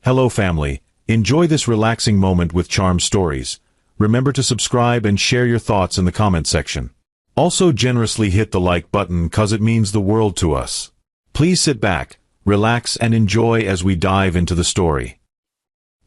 Hello family, enjoy this relaxing moment with Charm Stories. Remember to subscribe and share your thoughts in the comment section. Also generously hit the like button cause it means the world to us. Please sit back, relax and enjoy as we dive into the story.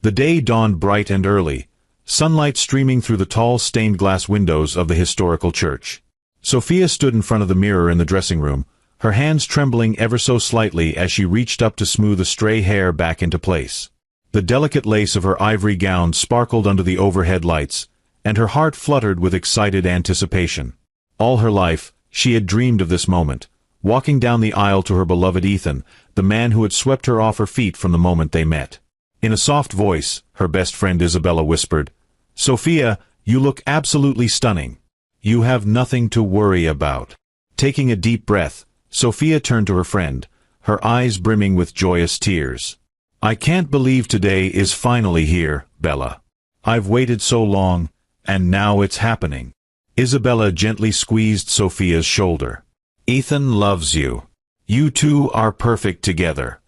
The day dawned bright and early, sunlight streaming through the tall stained glass windows of the historical church. Sophia stood in front of the mirror in the dressing room, her hands trembling ever so slightly as she reached up to smooth a stray hair back into place. The delicate lace of her ivory gown sparkled under the overhead lights, and her heart fluttered with excited anticipation. All her life, she had dreamed of this moment, walking down the aisle to her beloved Ethan, the man who had swept her off her feet from the moment they met. In a soft voice, her best friend Isabella whispered, "Sophia, you look absolutely stunning. You have nothing to worry about." Taking a deep breath, Sophia turned to her friend, her eyes brimming with joyous tears. "I can't believe today is finally here, Bella. I've waited so long, and now it's happening." Isabella gently squeezed Sophia's shoulder. "Ethan loves you. You two are perfect together."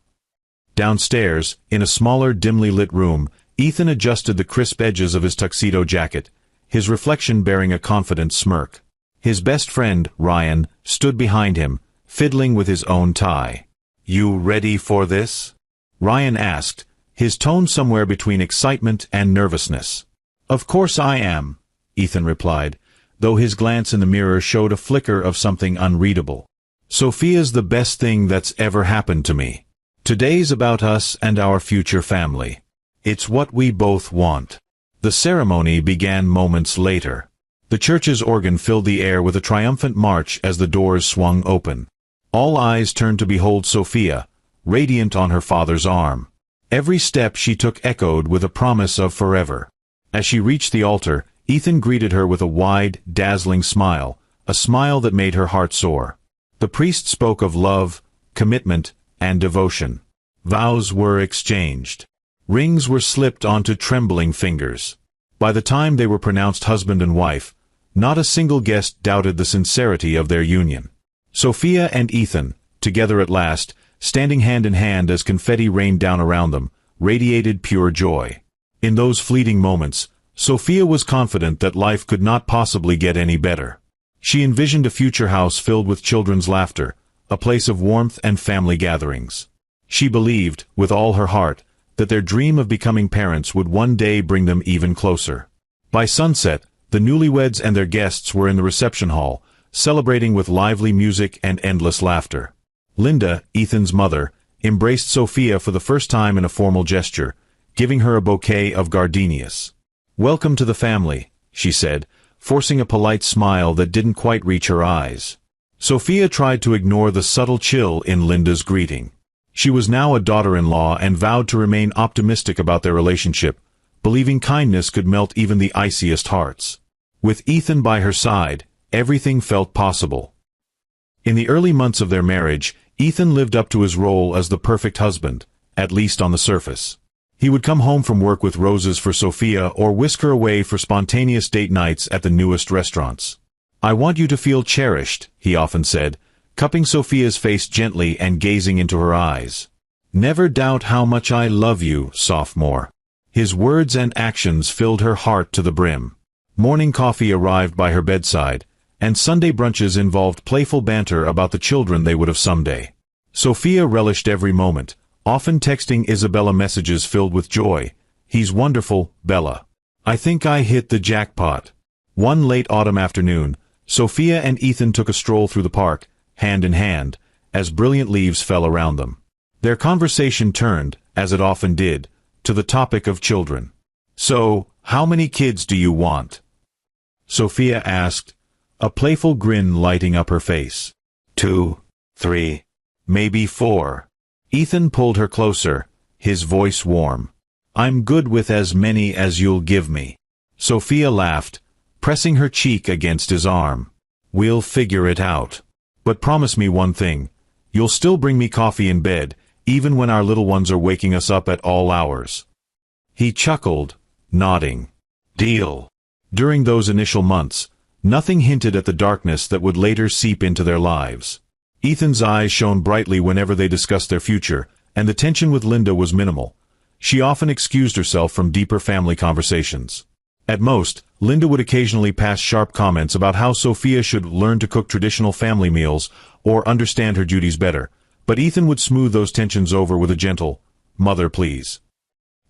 Downstairs, in a smaller, dimly lit room, Ethan adjusted the crisp edges of his tuxedo jacket, his reflection bearing a confident smirk. His best friend, Ryan, stood behind him, fiddling with his own tie. "You ready for this?" Ryan asked, his tone somewhere between excitement and nervousness. "Of course I am," Ethan replied, though his glance in the mirror showed a flicker of something unreadable. "Sophia's the best thing that's ever happened to me. Today's about us and our future family. It's what we both want." The ceremony began moments later. The church's organ filled the air with a triumphant march as the doors swung open. All eyes turned to behold Sophia, radiant on her father's arm. Every step she took echoed with a promise of forever. As she reached the altar, Ethan greeted her with a wide, dazzling smile, a smile that made her heart soar. The priest spoke of love, commitment, and devotion. Vows were exchanged. Rings were slipped onto trembling fingers. By the time they were pronounced husband and wife, not a single guest doubted the sincerity of their union. Sophia and Ethan, together at last, standing hand in hand as confetti rained down around them, radiated pure joy. In those fleeting moments, Sophia was confident that life could not possibly get any better. She envisioned a future house filled with children's laughter, a place of warmth and family gatherings. She believed, with all her heart, that their dream of becoming parents would one day bring them even closer. By sunset, the newlyweds and their guests were in the reception hall, celebrating with lively music and endless laughter. Linda, Ethan's mother, embraced Sophia for the first time in a formal gesture, giving her a bouquet of gardenias. "Welcome to the family," she said, forcing a polite smile that didn't quite reach her eyes. Sophia tried to ignore the subtle chill in Linda's greeting. She was now a daughter-in-law and vowed to remain optimistic about their relationship, believing kindness could melt even the iciest hearts. With Ethan by her side, everything felt possible. In the early months of their marriage, Ethan lived up to his role as the perfect husband, at least on the surface. He would come home from work with roses for Sophia or whisk her away for spontaneous date nights at the newest restaurants. "I want you to feel cherished," he often said, cupping Sophia's face gently and gazing into her eyes. "Never doubt how much I love you, sophomore." His words and actions filled her heart to the brim. Morning coffee arrived by her bedside, and Sunday brunches involved playful banter about the children they would have someday. Sophia relished every moment, often texting Isabella messages filled with joy. "He's wonderful, Bella. I think I hit the jackpot." One late autumn afternoon, Sophia and Ethan took a stroll through the park, hand in hand, as brilliant leaves fell around them. Their conversation turned, as it often did, to the topic of children. "So, how many kids do you want?" Sophia asked, a playful grin lighting up her face. 2, 3, maybe 4. Ethan pulled her closer, his voice warm. "I'm good with as many as you'll give me." Sophia laughed, pressing her cheek against his arm. "We'll figure it out. But promise me one thing. You'll still bring me coffee in bed, even when our little ones are waking us up at all hours." He chuckled, nodding. "Deal." During those initial months, nothing hinted at the darkness that would later seep into their lives. Ethan's eyes shone brightly whenever they discussed their future, and the tension with Linda was minimal. She often excused herself from deeper family conversations. At most, Linda would occasionally pass sharp comments about how Sophia should learn to cook traditional family meals or understand her duties better, but Ethan would smooth those tensions over with a gentle, "Mother, please."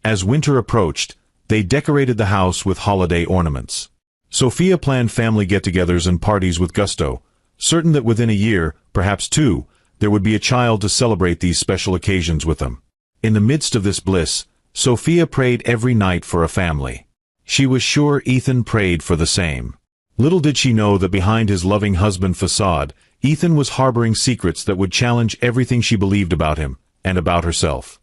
As winter approached, they decorated the house with holiday ornaments. Sophia planned family get-togethers and parties with gusto, certain that within a year, perhaps two, there would be a child to celebrate these special occasions with them. In the midst of this bliss, Sophia prayed every night for a family. She was sure Ethan prayed for the same. Little did she know that behind his loving husband facade, Ethan was harboring secrets that would challenge everything she believed about him, and about herself.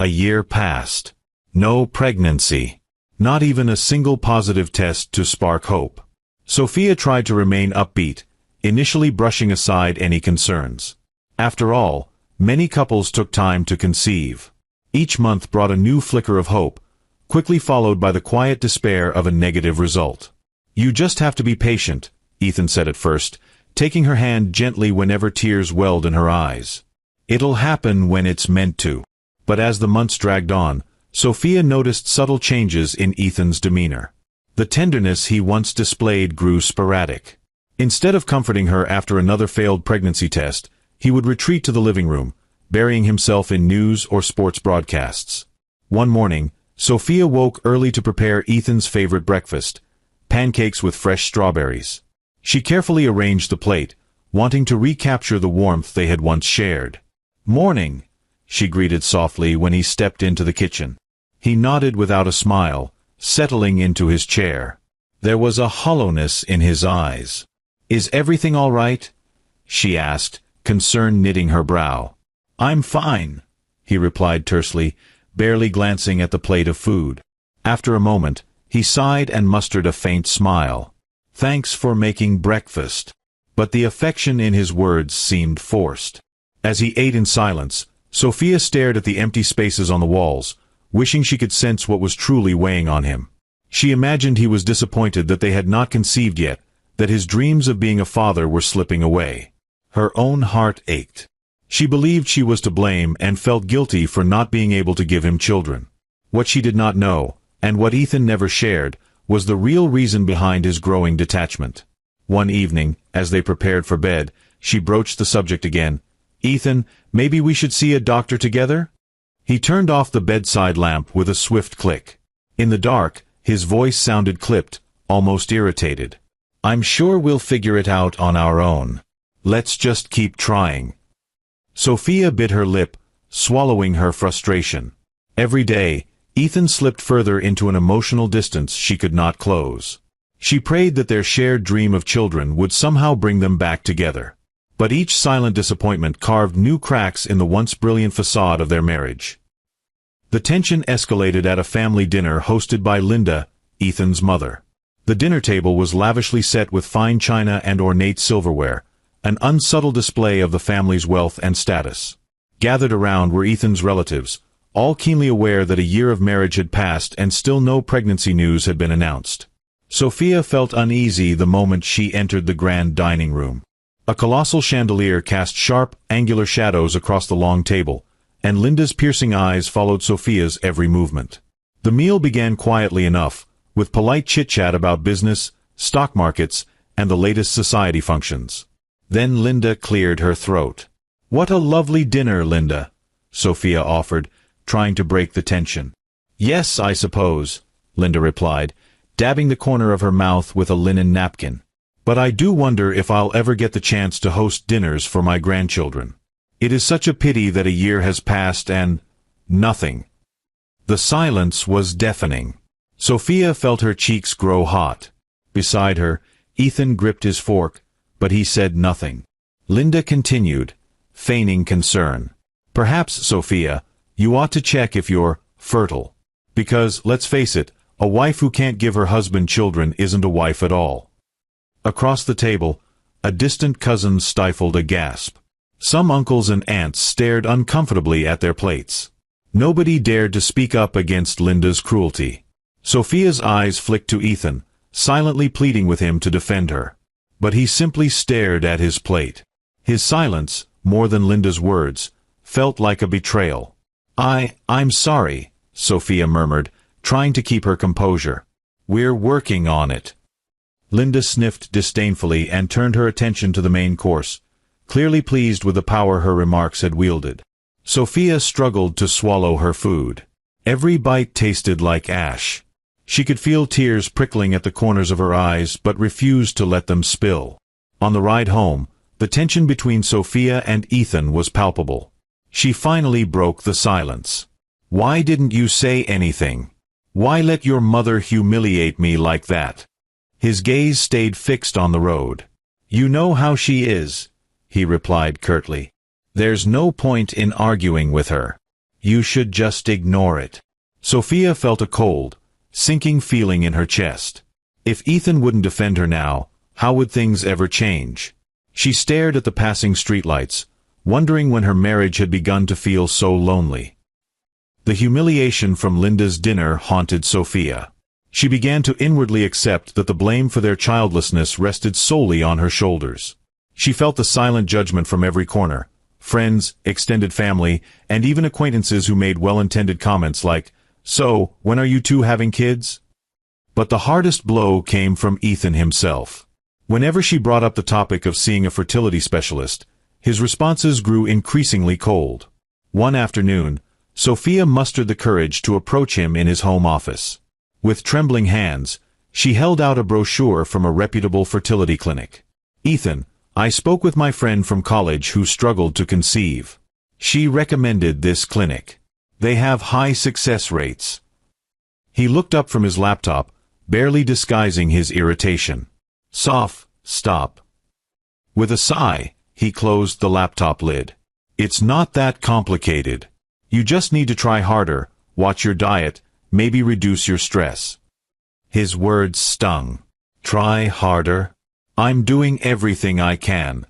A year passed. No pregnancy. Not even a single positive test to spark hope. Sophia tried to remain upbeat, initially brushing aside any concerns. After all, many couples took time to conceive. Each month brought a new flicker of hope, quickly followed by the quiet despair of a negative result. "You just have to be patient," Ethan said at first, taking her hand gently whenever tears welled in her eyes. "It'll happen when it's meant to." But as the months dragged on, Sophia noticed subtle changes in Ethan's demeanor. The tenderness he once displayed grew sporadic. Instead of comforting her after another failed pregnancy test, he would retreat to the living room, burying himself in news or sports broadcasts. One morning, Sophia woke early to prepare Ethan's favorite breakfast, pancakes with fresh strawberries. She carefully arranged the plate, wanting to recapture the warmth they had once shared. "Morning," she greeted softly when he stepped into the kitchen. He nodded without a smile, settling into his chair. There was a hollowness in his eyes. "Is everything all right?" she asked, concern knitting her brow. "I'm fine," he replied tersely, barely glancing at the plate of food. After a moment, he sighed and mustered a faint smile. "Thanks for making breakfast." But the affection in his words seemed forced. As he ate in silence, Sophia stared at the empty spaces on the walls, wishing she could sense what was truly weighing on him. She imagined he was disappointed that they had not conceived yet, that his dreams of being a father were slipping away. Her own heart ached. She believed she was to blame and felt guilty for not being able to give him children. What she did not know, and what Ethan never shared, was the real reason behind his growing detachment. One evening, as they prepared for bed, she broached the subject again. "Ethan, maybe we should see a doctor together?" He turned off the bedside lamp with a swift click. In the dark, his voice sounded clipped, almost irritated. "I'm sure we'll figure it out on our own. Let's just keep trying." Sophia bit her lip, swallowing her frustration. Every day, Ethan slipped further into an emotional distance she could not close. She prayed that their shared dream of children would somehow bring them back together. But each silent disappointment carved new cracks in the once brilliant facade of their marriage. The tension escalated at a family dinner hosted by Linda, Ethan's mother. The dinner table was lavishly set with fine china and ornate silverware, an unsubtle display of the family's wealth and status. Gathered around were Ethan's relatives, all keenly aware that a year of marriage had passed and still no pregnancy news had been announced. Sophia felt uneasy the moment she entered the grand dining room. A colossal chandelier cast sharp, angular shadows across the long table, and Linda's piercing eyes followed Sophia's every movement. The meal began quietly enough, with polite chit-chat about business, stock markets, and the latest society functions. Then Linda cleared her throat. "What a lovely dinner, Linda," Sophia offered, trying to break the tension. "Yes, I suppose," Linda replied, dabbing the corner of her mouth with a linen napkin. "But I do wonder if I'll ever get the chance to host dinners for my grandchildren. It is such a pity that a year has passed and nothing." The silence was deafening. Sophia felt her cheeks grow hot. Beside her, Ethan gripped his fork, but he said nothing. Linda continued, feigning concern. "Perhaps, Sophia, you ought to check if you're fertile. Because, let's face it, a wife who can't give her husband children isn't a wife at all." Across the table, a distant cousin stifled a gasp. Some uncles and aunts stared uncomfortably at their plates. Nobody dared to speak up against Linda's cruelty. Sophia's eyes flicked to Ethan, silently pleading with him to defend her. But he simply stared at his plate. His silence, more than Linda's words, felt like a betrayal. I'm sorry, Sophia murmured, trying to keep her composure. We're working on it. Linda sniffed disdainfully and turned her attention to the main course, clearly pleased with the power her remarks had wielded. Sophia struggled to swallow her food. Every bite tasted like ash. She could feel tears prickling at the corners of her eyes but refused to let them spill. On the ride home, the tension between Sophia and Ethan was palpable. She finally broke the silence. Why didn't you say anything? Why let your mother humiliate me like that? His gaze stayed fixed on the road. You know how she is, he replied curtly. There's no point in arguing with her. You should just ignore it. Sophia felt a cold, sinking feeling in her chest. If Ethan wouldn't defend her now, how would things ever change? She stared at the passing streetlights, wondering when her marriage had begun to feel so lonely. The humiliation from Linda's dinner haunted Sophia. She began to inwardly accept that the blame for their childlessness rested solely on her shoulders. She felt the silent judgment from every corner, friends, extended family, and even acquaintances who made well-intended comments like, "So, when are you two having kids?" But the hardest blow came from Ethan himself. Whenever she brought up the topic of seeing a fertility specialist, his responses grew increasingly cold. One afternoon, Sophia mustered the courage to approach him in his home office. With trembling hands, she held out a brochure from a reputable fertility clinic. "Ethan, I spoke with my friend from college who struggled to conceive. She recommended this clinic. They have high success rates." He looked up from his laptop, barely disguising his irritation. Stop. With a sigh, he closed the laptop lid. "It's not that complicated. You just need to try harder, watch your diet, maybe reduce your stress." His words stung. Try harder? I'm doing everything I can.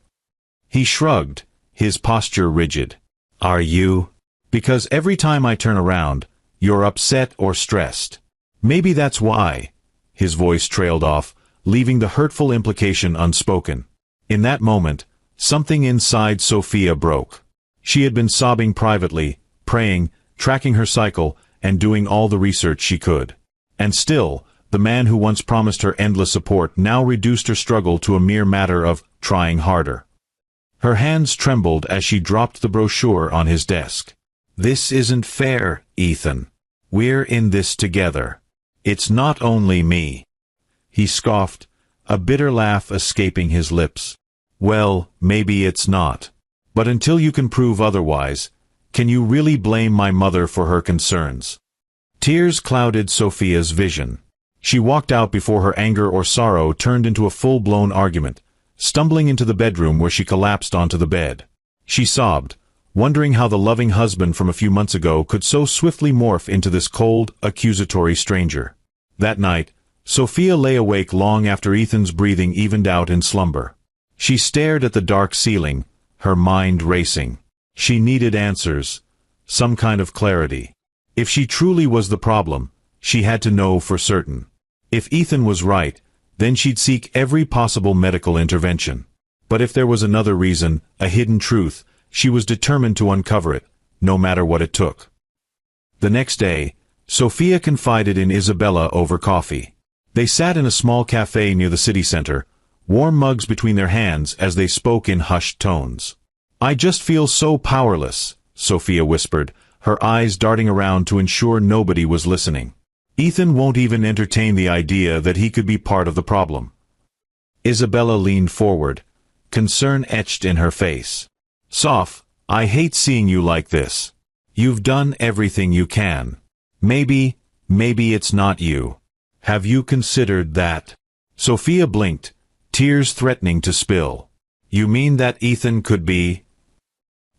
He shrugged, his posture rigid. Are you? Because every time I turn around, you're upset or stressed. Maybe that's why. His voice trailed off, leaving the hurtful implication unspoken. In that moment, something inside Sophia broke. She had been sobbing privately, praying, tracking her cycle, and doing all the research she could. And still, the man who once promised her endless support now reduced her struggle to a mere matter of trying harder. Her hands trembled as she dropped the brochure on his desk. "This isn't fair, Ethan. We're in this together. It's not only me." He scoffed, a bitter laugh escaping his lips. "Well, maybe it's not. But until you can prove otherwise, can you really blame my mother for her concerns?" Tears clouded Sophia's vision. She walked out before her anger or sorrow turned into a full-blown argument, stumbling into the bedroom where she collapsed onto the bed. She sobbed, wondering how the loving husband from a few months ago could so swiftly morph into this cold, accusatory stranger. That night, Sophia lay awake long after Ethan's breathing evened out in slumber. She stared at the dark ceiling, her mind racing. She needed answers, some kind of clarity. If she truly was the problem, she had to know for certain. If Ethan was right, then she'd seek every possible medical intervention. But if there was another reason, a hidden truth, she was determined to uncover it, no matter what it took. The next day, Sophia confided in Isabella over coffee. They sat in a small cafe near the city center, warm mugs between their hands as they spoke in hushed tones. "I just feel so powerless," Sophia whispered, her eyes darting around to ensure nobody was listening. "Ethan won't even entertain the idea that he could be part of the problem." Isabella leaned forward, concern etched in her face. "Soph, I hate seeing you like this. You've done everything you can. Maybe it's not you. Have you considered that?" Sophia blinked, tears threatening to spill. "You mean that Ethan could be?"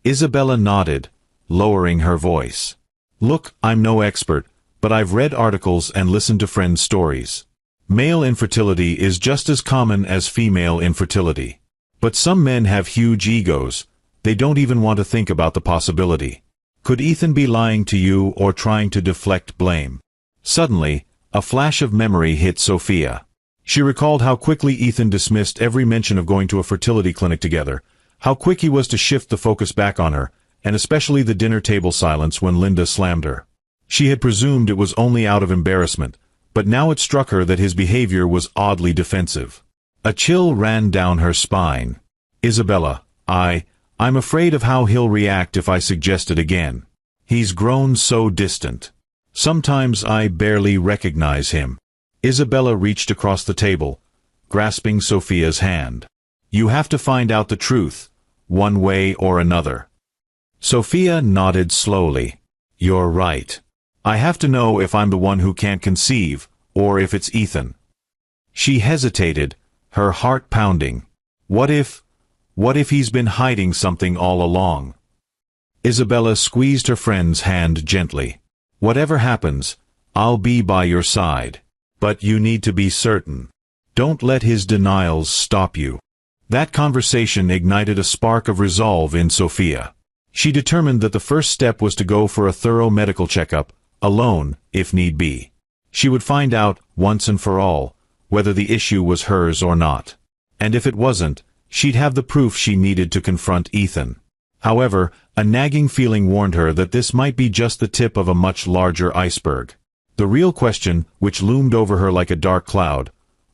Isabella nodded, lowering her voice. "Look, I'm no expert, but I've read articles and listened to friends' stories. Male infertility is just as common as female infertility. But some men have huge egos. They don't even want to think about the possibility. Could Ethan be lying to you or trying to deflect blame?" Suddenly, a flash of memory hit Sophia. She recalled how quickly Ethan dismissed every mention of going to a fertility clinic together, how quick he was to shift the focus back on her, and especially the dinner table silence when Linda slammed her. She had presumed it was only out of embarrassment, but now it struck her that his behavior was oddly defensive. A chill ran down her spine. "Isabella, I'm afraid of how he'll react if I suggest it again. He's grown so distant. Sometimes I barely recognize him." Isabella reached across the table, grasping Sophia's hand. "You have to find out the truth, one way or another." Sophia nodded slowly. "You're right. I have to know if I'm the one who can't conceive, or if it's Ethan." She hesitated, her heart pounding. What if he's been hiding something all along? Isabella squeezed her friend's hand gently. "Whatever happens, I'll be by your side. But you need to be certain. Don't let his denials stop you." That conversation ignited a spark of resolve in Sophia. She determined that the first step was to go for a thorough medical checkup, alone, if need be. She would find out, once and for all, whether the issue was hers or not. And if it wasn't, she'd have the proof she needed to confront Ethan. However, a nagging feeling warned her that this might be just the tip of a much larger iceberg. The real question, which loomed over her like a dark cloud,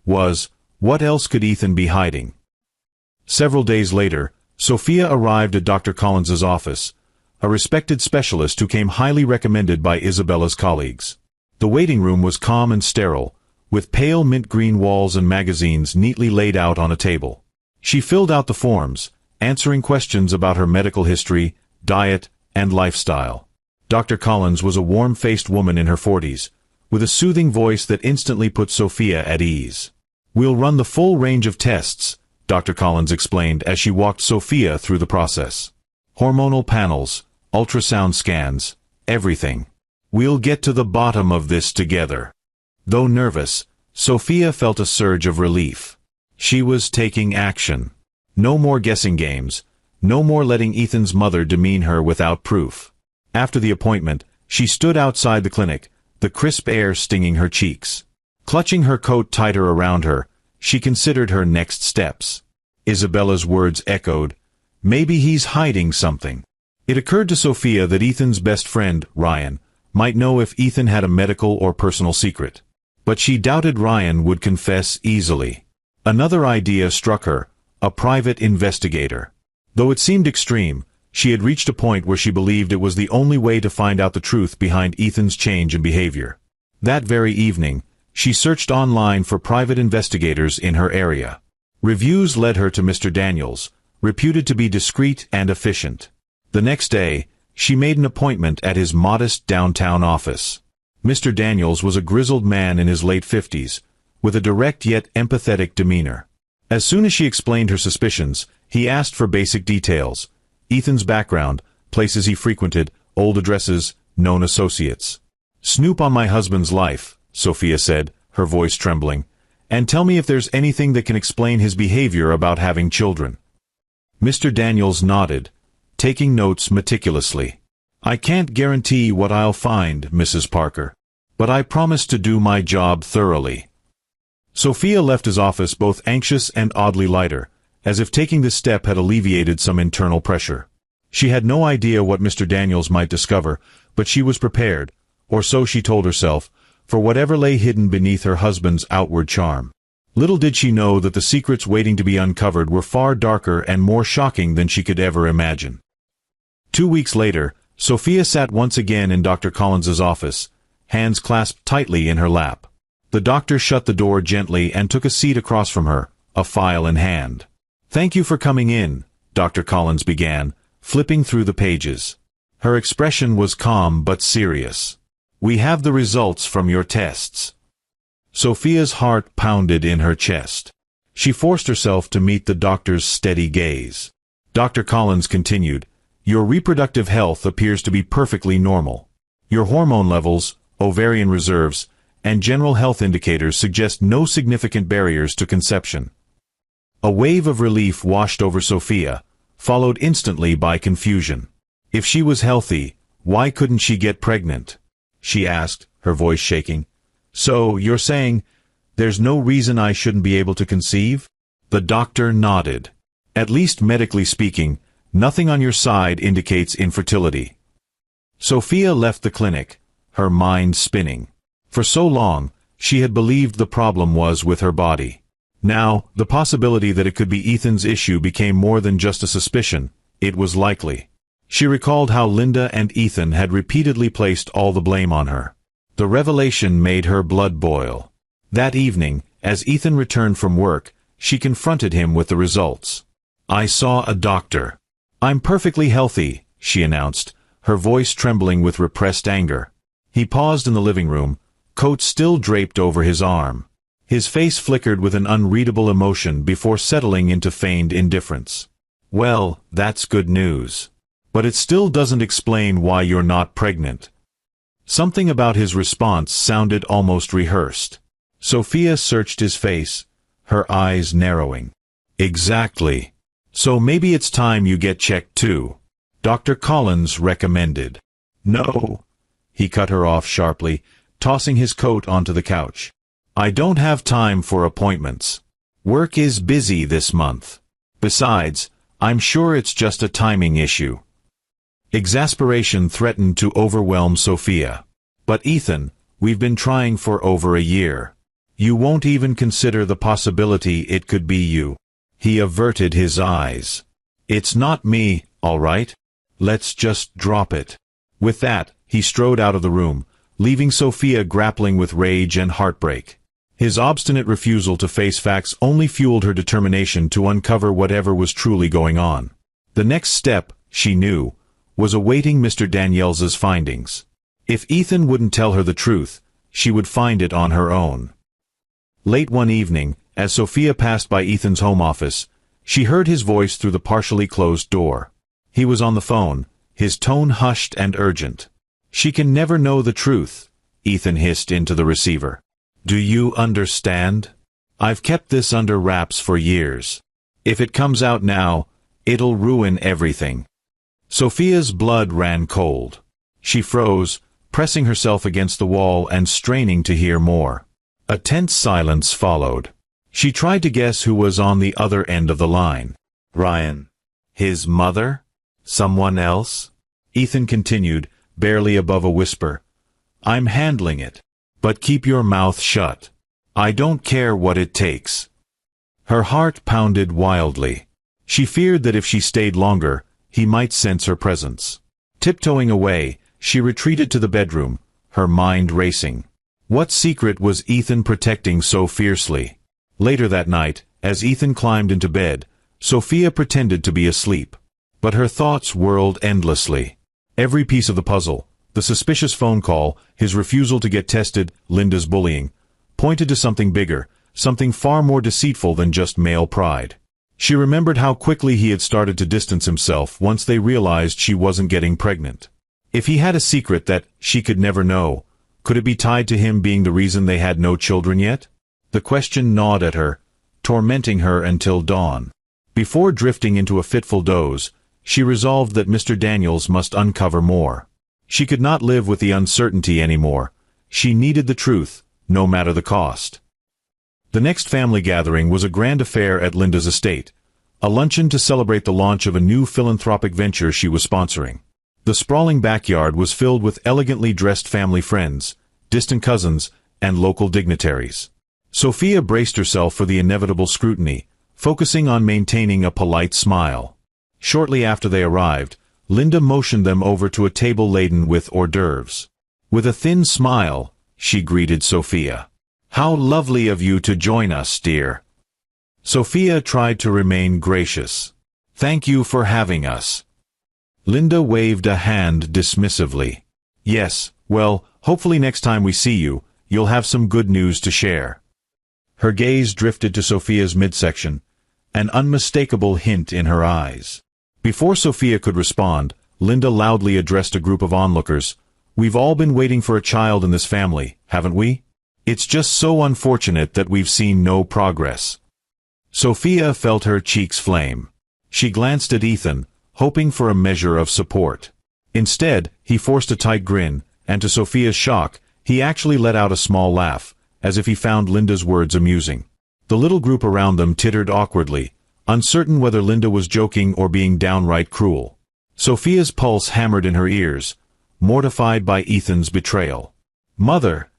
was, what else could Ethan be hiding? Several days later, Sophia arrived at Dr. Collins's office, a respected specialist who came highly recommended by Isabella's colleagues. The waiting room was calm and sterile, with pale mint-green walls and magazines neatly laid out on a table. She filled out the forms, answering questions about her medical history, diet, and lifestyle. Dr. Collins was a warm-faced woman in her 40s, with a soothing voice that instantly put Sophia at ease. "We'll run the full range of tests," Dr. Collins explained as she walked Sophia through the process. "Hormonal panels, ultrasound scans, everything. We'll get to the bottom of this together." Though nervous, Sophia felt a surge of relief. She was taking action. No more guessing games, no more letting Ethan's mother demean her without proof. After the appointment, she stood outside the clinic, the crisp air stinging her cheeks. Clutching her coat tighter around her, she considered her next steps. Isabella's words echoed, "Maybe he's hiding something." It occurred to Sophia that Ethan's best friend, Ryan, might know if Ethan had a medical or personal secret. But she doubted Ryan would confess easily. Another idea struck her, a private investigator. Though it seemed extreme, she had reached a point where she believed it was the only way to find out the truth behind Ethan's change in behavior. That very evening, she searched online for private investigators in her area. Reviews led her to Mr. Daniels, reputed to be discreet and efficient. The next day, she made an appointment at his modest downtown office. Mr. Daniels was a grizzled man in his late 50s, with a direct yet empathetic demeanor. As soon as she explained her suspicions, he asked for basic details: Ethan's background, places he frequented, old addresses, known associates. "Snoop on my husband's life," Sophia said, her voice trembling, "and tell me if there's anything that can explain his behavior about having children." Mr. Daniels nodded, taking notes meticulously. "I can't guarantee what I'll find, Mrs. Parker, but I promise to do my job thoroughly." Sophia left his office both anxious and oddly lighter, as if taking this step had alleviated some internal pressure. She had no idea what Mr. Daniels might discover, but she was prepared, or so she told herself, for whatever lay hidden beneath her husband's outward charm. Little did she know that the secrets waiting to be uncovered were far darker and more shocking than she could ever imagine. 2 weeks later, Sophia sat once again in Dr. Collins's office, hands clasped tightly in her lap. The doctor shut the door gently and took a seat across from her, a file in hand. "Thank you for coming in," Dr. Collins began, flipping through the pages. Her expression was calm but serious. "We have the results from your tests." Sophia's heart pounded in her chest. She forced herself to meet the doctor's steady gaze. Dr. Collins continued, "Your reproductive health appears to be perfectly normal. Your hormone levels, ovarian reserves, and general health indicators suggest no significant barriers to conception." A wave of relief washed over Sophia, followed instantly by confusion. If she was healthy, why couldn't she get pregnant? She asked, her voice shaking. "So, you're saying, there's no reason I shouldn't be able to conceive?" The doctor nodded. "At least medically speaking, Nothing on your side indicates infertility. Sophia left the clinic, her mind spinning. For so long, she had believed the problem was with her body. Now, the possibility that it could be Ethan's issue became more than just a suspicion. It was likely. She recalled how Linda and Ethan had repeatedly placed all the blame on her. The revelation made her blood boil. That evening, as Ethan returned from work, she confronted him with the results. "I saw a doctor. I'm perfectly healthy," she announced, her voice trembling with repressed anger. He paused in the living room, coat still draped over his arm. His face flickered with an unreadable emotion before settling into feigned indifference. "Well, that's good news. But it still doesn't explain why you're not pregnant." Something about his response sounded almost rehearsed. Sophia searched his face, her eyes narrowing. "Exactly. So maybe it's time you get checked too. Dr. Collins recommended." "No," he cut her off sharply, tossing his coat onto the couch. "I don't have time for appointments. Work is busy this month. Besides, I'm sure it's just a timing issue." Exasperation threatened to overwhelm Sophia. "But Ethan, we've been trying for over a year. You won't even consider the possibility it could be you." He averted his eyes. "It's not me, all right? Let's just drop it." With that, he strode out of the room, leaving Sophia grappling with rage and heartbreak. His obstinate refusal to face facts only fueled her determination to uncover whatever was truly going on. The next step, she knew, was awaiting Mr. Daniels's findings. If Ethan wouldn't tell her the truth, she would find it on her own. Late one evening, as Sophia passed by Ethan's home office, she heard his voice through the partially closed door. He was on the phone, his tone hushed and urgent. "She can never know the truth," Ethan hissed into the receiver. "Do you understand? I've kept this under wraps for years. If it comes out now, it'll ruin everything." Sophia's blood ran cold. She froze, pressing herself against the wall and straining to hear more. A tense silence followed. She tried to guess who was on the other end of the line. Ryan. His mother? Someone else? Ethan continued, barely above a whisper. "I'm handling it. But keep your mouth shut. I don't care what it takes." Her heart pounded wildly. She feared that if she stayed longer, he might sense her presence. Tiptoeing away, she retreated to the bedroom, her mind racing. What secret was Ethan protecting so fiercely? Later that night, as Ethan climbed into bed, Sophia pretended to be asleep. But her thoughts whirled endlessly. Every piece of the puzzle, the suspicious phone call, his refusal to get tested, Linda's bullying, pointed to something bigger, something far more deceitful than just male pride. She remembered how quickly he had started to distance himself once they realized she wasn't getting pregnant. If he had a secret that she could never know, could it be tied to him being the reason they had no children yet? The question gnawed at her, tormenting her until dawn. Before drifting into a fitful doze, she resolved that Mr. Daniels must uncover more. She could not live with the uncertainty anymore. She needed the truth, no matter the cost. The next family gathering was a grand affair at Linda's estate, a luncheon to celebrate the launch of a new philanthropic venture she was sponsoring. The sprawling backyard was filled with elegantly dressed family friends, distant cousins, and local dignitaries. Sophia braced herself for the inevitable scrutiny, focusing on maintaining a polite smile. Shortly after they arrived, Linda motioned them over to a table laden with hors d'oeuvres. With a thin smile, she greeted Sophia. "How lovely of you to join us, dear." Sophia tried to remain gracious. "Thank you for having us." Linda waved a hand dismissively. "Yes, well, hopefully next time we see you, you'll have some good news to share." Her gaze drifted to Sophia's midsection, an unmistakable hint in her eyes. Before Sophia could respond, Linda loudly addressed a group of onlookers. "We've all been waiting for a child in this family, haven't we? It's just so unfortunate that we've seen no progress." Sophia felt her cheeks flame. She glanced at Ethan, hoping for a measure of support. Instead, he forced a tight grin, and to Sophia's shock, he actually let out a small laugh, as if he found Linda's words amusing. The little group around them tittered awkwardly, uncertain whether Linda was joking or being downright cruel. Sophia's pulse hammered in her ears, mortified by Ethan's betrayal. "Mother,"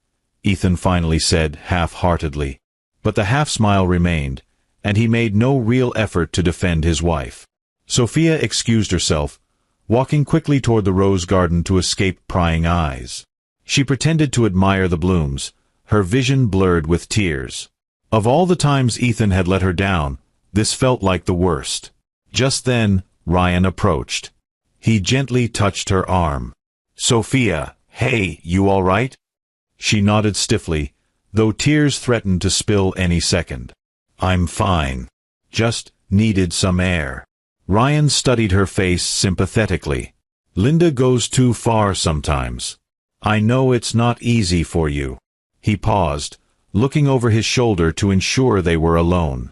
Ethan finally said half-heartedly. But the half-smile remained, and he made no real effort to defend his wife. Sophia excused herself, walking quickly toward the rose garden to escape prying eyes. She pretended to admire the blooms, her vision blurred with tears. Of all the times Ethan had let her down, this felt like the worst. Just then, Ryan approached. He gently touched her arm. "Sophia, hey, you all right?" She nodded stiffly, though tears threatened to spill any second. "I'm fine. Just needed some air." Ryan studied her face sympathetically. "Linda goes too far sometimes. I know it's not easy for you." He paused, looking over his shoulder to ensure they were alone.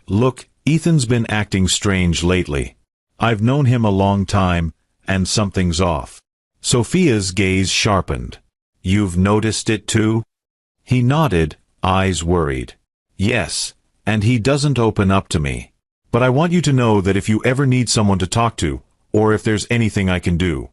Look, Ethan's been acting strange lately. I've known him a long time, and something's off." Sophia's gaze sharpened. "You've noticed it too?" He nodded, eyes worried. "Yes, and he doesn't open up to me. But I want you to know that if you ever need someone to talk to, or if there's anything I can do."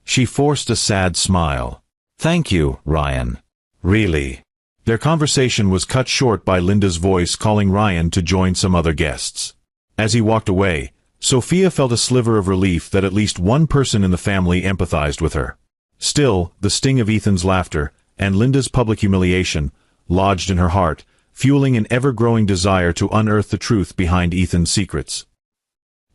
She forced a sad smile. "Thank you, Ryan. Really." Their conversation was cut short by Linda's voice calling Ryan to join some other guests. As he walked away, Sophia felt a sliver of relief that at least one person in the family empathized with her. Still, the sting of Ethan's laughter, and Linda's public humiliation, lodged in her heart, fueling an ever-growing desire to unearth the truth behind Ethan's secrets.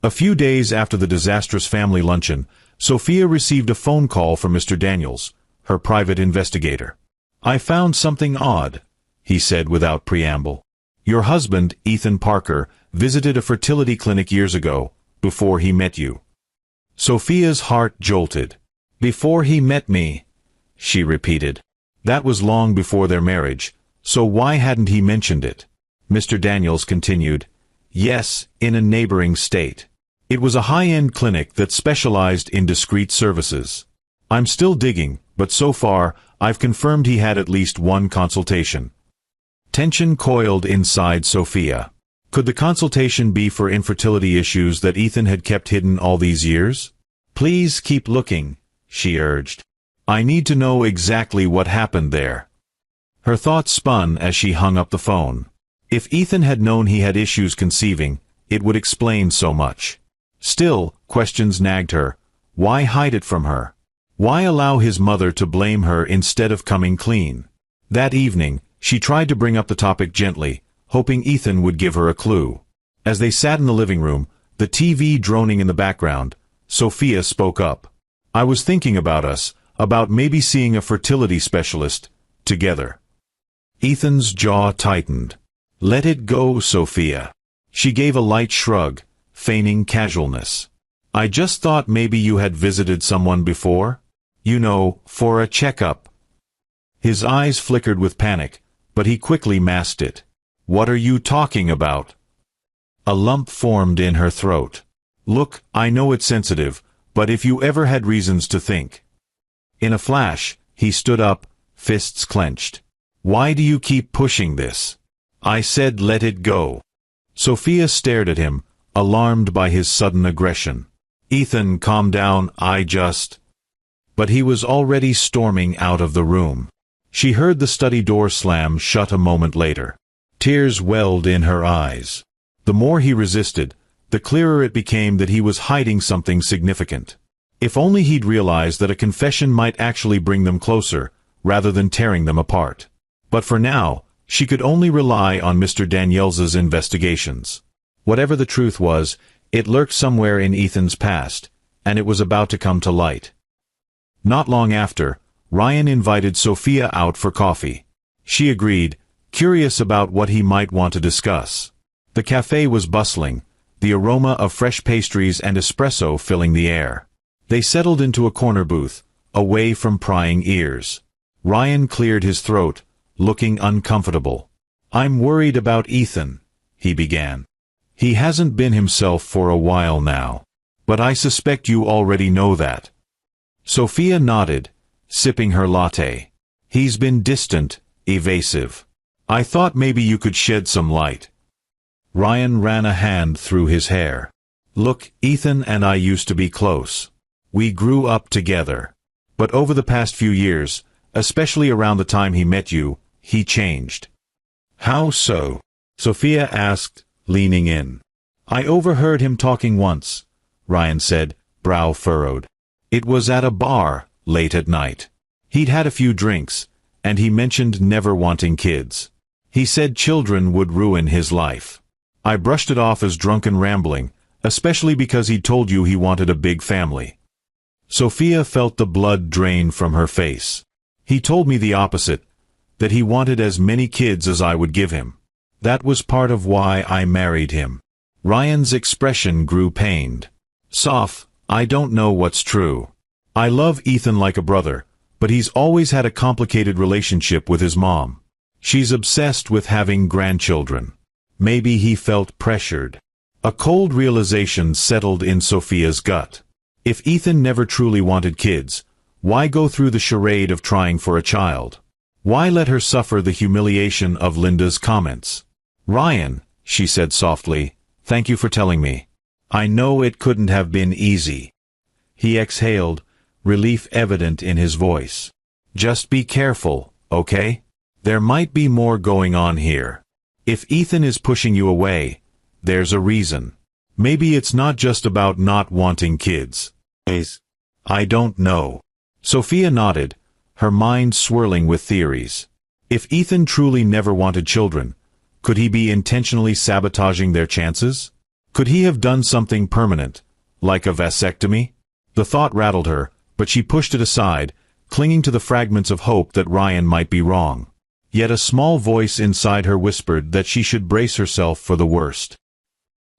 A few days after the disastrous family luncheon, Sophia received a phone call from Mr. Daniels, her private investigator. "I found something odd," he said without preamble. "Your husband, Ethan Parker, visited a fertility clinic years ago, before he met you." Sophia's heart jolted. "Before he met me," she repeated. That was long before their marriage, so why hadn't he mentioned it? Mr. Daniels continued, "Yes, in a neighboring state. It was a high-end clinic that specialized in discreet services. I'm still digging, but so far, I've confirmed he had at least one consultation." Tension coiled inside Sophia. Could the consultation be for infertility issues that Ethan had kept hidden all these years? "Please keep looking," she urged. "I need to know exactly what happened there." Her thoughts spun as she hung up the phone. If Ethan had known he had issues conceiving, it would explain so much. Still, questions nagged her. Why hide it from her? Why allow his mother to blame her instead of coming clean? That evening, she tried to bring up the topic gently, hoping Ethan would give her a clue. As they sat in the living room, the TV droning in the background, Sophia spoke up. "I was thinking about us, about maybe seeing a fertility specialist, together." Ethan's jaw tightened. "Let it go, Sophia." She gave a light shrug, feigning casualness. "I just thought maybe you had visited someone before? You know, for a checkup." His eyes flickered with panic, but he quickly masked it. "What are you talking about?" A lump formed in her throat. "Look, I know it's sensitive, but if you ever had reasons to think." In a flash, he stood up, fists clenched. "Why do you keep pushing this? I said let it go." Sophia stared at him, alarmed by his sudden aggression. "Ethan, calm down, But he was already storming out of the room. She heard the study door slam shut a moment later. Tears welled in her eyes. The more he resisted, the clearer it became that he was hiding something significant. If only he'd realized that a confession might actually bring them closer, rather than tearing them apart. But for now, she could only rely on Mr. Daniels's investigations. Whatever the truth was, it lurked somewhere in Ethan's past, and it was about to come to light. Not long after, Ryan invited Sophia out for coffee. She agreed, curious about what he might want to discuss. The cafe was bustling, the aroma of fresh pastries and espresso filling the air. They settled into a corner booth, away from prying ears. Ryan cleared his throat, looking uncomfortable. "I'm worried about Ethan," he began. "He hasn't been himself for a while now. But I suspect you already know that." Sophia nodded, sipping her latte. "He's been distant, evasive. I thought maybe you could shed some light." Ryan ran a hand through his hair. Look, Ethan and I used to be close. We grew up together. But over the past few years, especially around the time he met you, he changed. How so? Sophia asked, leaning in. I overheard him talking once, Ryan said, brow furrowed. It was at a bar, late at night. He'd had a few drinks, and he mentioned never wanting kids. He said children would ruin his life. I brushed it off as drunken rambling, especially because he'd told you he wanted a big family. Sophia felt the blood drain from her face. He told me the opposite, that he wanted as many kids as I would give him. That was part of why I married him. Ryan's expression grew pained. Soph, I don't know what's true. I love Ethan like a brother, but he's always had a complicated relationship with his mom. She's obsessed with having grandchildren. Maybe he felt pressured. A cold realization settled in Sophia's gut. If Ethan never truly wanted kids, why go through the charade of trying for a child? Why let her suffer the humiliation of Linda's comments? Ryan, she said softly, thank you for telling me. I know it couldn't have been easy. He exhaled, relief evident in his voice. Just be careful, okay? There might be more going on here. If Ethan is pushing you away, there's a reason. Maybe it's not just about not wanting kids. I don't know. Sophia nodded, her mind swirling with theories. If Ethan truly never wanted children, could he be intentionally sabotaging their chances? Could he have done something permanent, like a vasectomy? The thought rattled her, but she pushed it aside, clinging to the fragments of hope that Ryan might be wrong. Yet a small voice inside her whispered that she should brace herself for the worst.